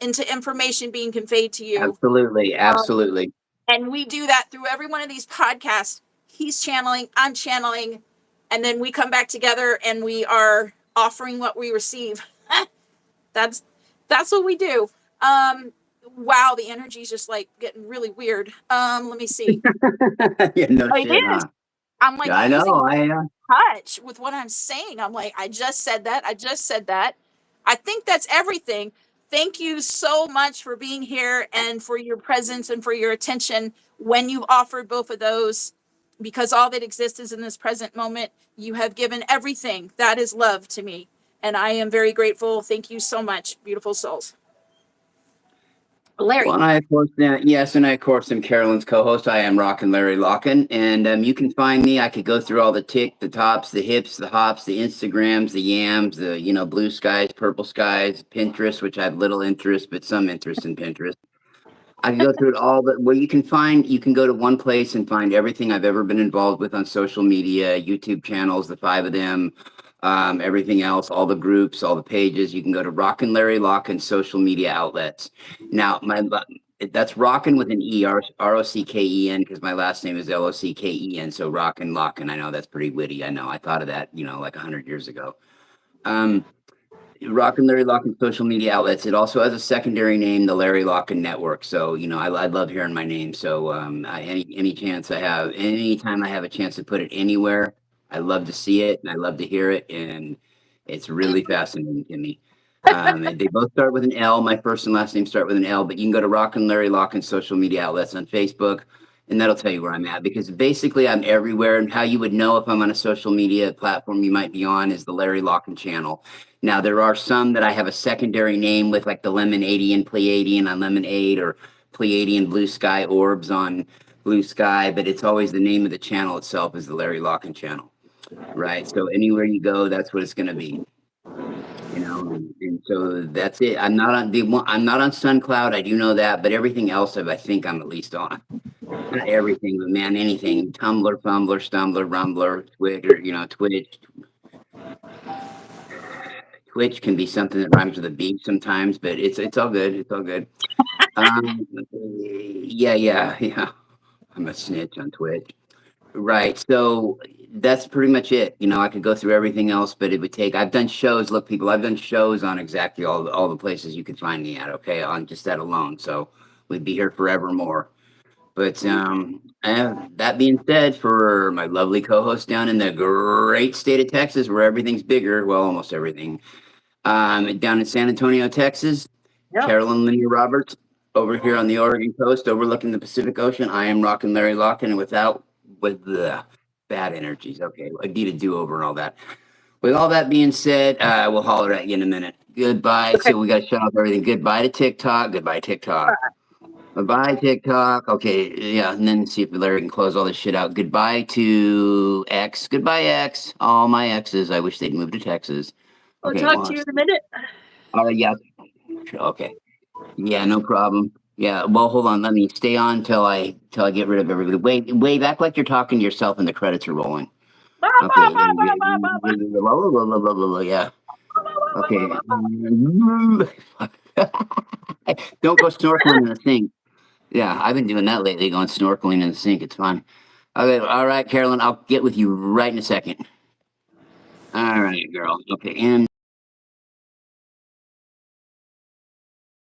into information being conveyed to you. Absolutely. Um, Absolutely. and we do that through every one of these podcasts. He's channeling, I'm channeling, and then we come back together and we are offering what we receive. that's that's what we do. Wow, the energy is just like getting really weird. Let me see. Yeah, no It shit, is. huh? I'm like Yeah, I know. losing I touch with what I'm saying. I'm like, I just said that. I just said that. I think that's everything. Thank you so much for being here and for your presence and for your attention when you've offered both of those, because all that exists is in this present moment. You have given everything that is love to me. And I am very grateful. Thank you so much, beautiful souls. Larry. Well, and I, of course, yes, and I, of course, am Carolyn's co-host. I am Larry Locken, and you can find me. I could go through all the tops, the hips, the hops, the Instagrams, the yams, the blue skies, purple skies, Pinterest, which I have little interest, but some interest in Pinterest. I can go through it all, but where you can go to one place and find everything I've ever been involved with on social media, YouTube channels, the 5 of them, everything else, all the groups, all the pages. You can go to Larry Locken social media outlets. Now, that's Rockin with an E, Rocken, because my last name is Locken, so Locken. I know that's pretty witty. I know. I thought of that, like 100 years ago. Larry Locken social media outlets. It also has a secondary name, the Larry Locken Network. So, I love hearing my name. So, anytime I have a chance to put it anywhere, I love to see it and I love to hear it. And it's really fascinating to me. They both start with an L. My first and last name start with an L, but you can go to Larry Locken social media outlets on Facebook, and that'll tell you where I'm at, because basically I'm everywhere. And how you would know if I'm on a social media platform you might be on is the Larry Locken channel. Now, there are some that I have a secondary name with, like the Lemonadian Pleiadian on Lemonade, or Pleiadian Blue Sky Orbs on Blue Sky, but it's always the name of the channel itself is the Larry Locken channel, right? So anywhere you go, that's what it's going to be. And so that's it. I'm not on SunCloud. I do know that, but everything else I think I'm at least on. Not everything, but man, anything. Tumblr, Stumbler, Rumbler, Twitter, Twitch. Twitch can be something that rhymes with a B sometimes, but it's all good. It's all good. Yeah. I'm a snitch on Twitch. Right. So that's pretty much it. I could go through everything else, but it would take. I've done shows. Look, people, I've done shows on exactly all the places you could find me at. Okay, on just that alone. So we'd be here forevermore. But that being said, for my lovely co-host down in the great state of Texas, where everything's bigger, well, almost everything. Down in San Antonio, Texas, Carolyn Lanier Roberts, over here on the Oregon coast, overlooking the Pacific Ocean. I am Larry Locken, and with the bad energies. Okay, I need a do-over and all that. With all that being said, we'll holler at you in a minute. Goodbye. Okay. So we got to shut off everything. Goodbye to TikTok. Goodbye, TikTok. Bye, TikTok. Okay, yeah, and then see if Larry can close all this shit out. Goodbye to X. Goodbye, X. All my exes. I wish they'd move to Texas. Okay, I'll talk to you in a minute. Yeah. Okay. Yeah, no problem. Yeah. Well, hold on. Let me stay on till I get rid of everybody. Wave back like you're talking to yourself and the credits are rolling. Okay. Yeah. Okay. Don't go snorkeling in the sink. Yeah, I've been doing that lately, going snorkeling in the sink. It's fun. Okay. All right, Carolyn. I'll get with you right in a second. All right, girl. Okay. And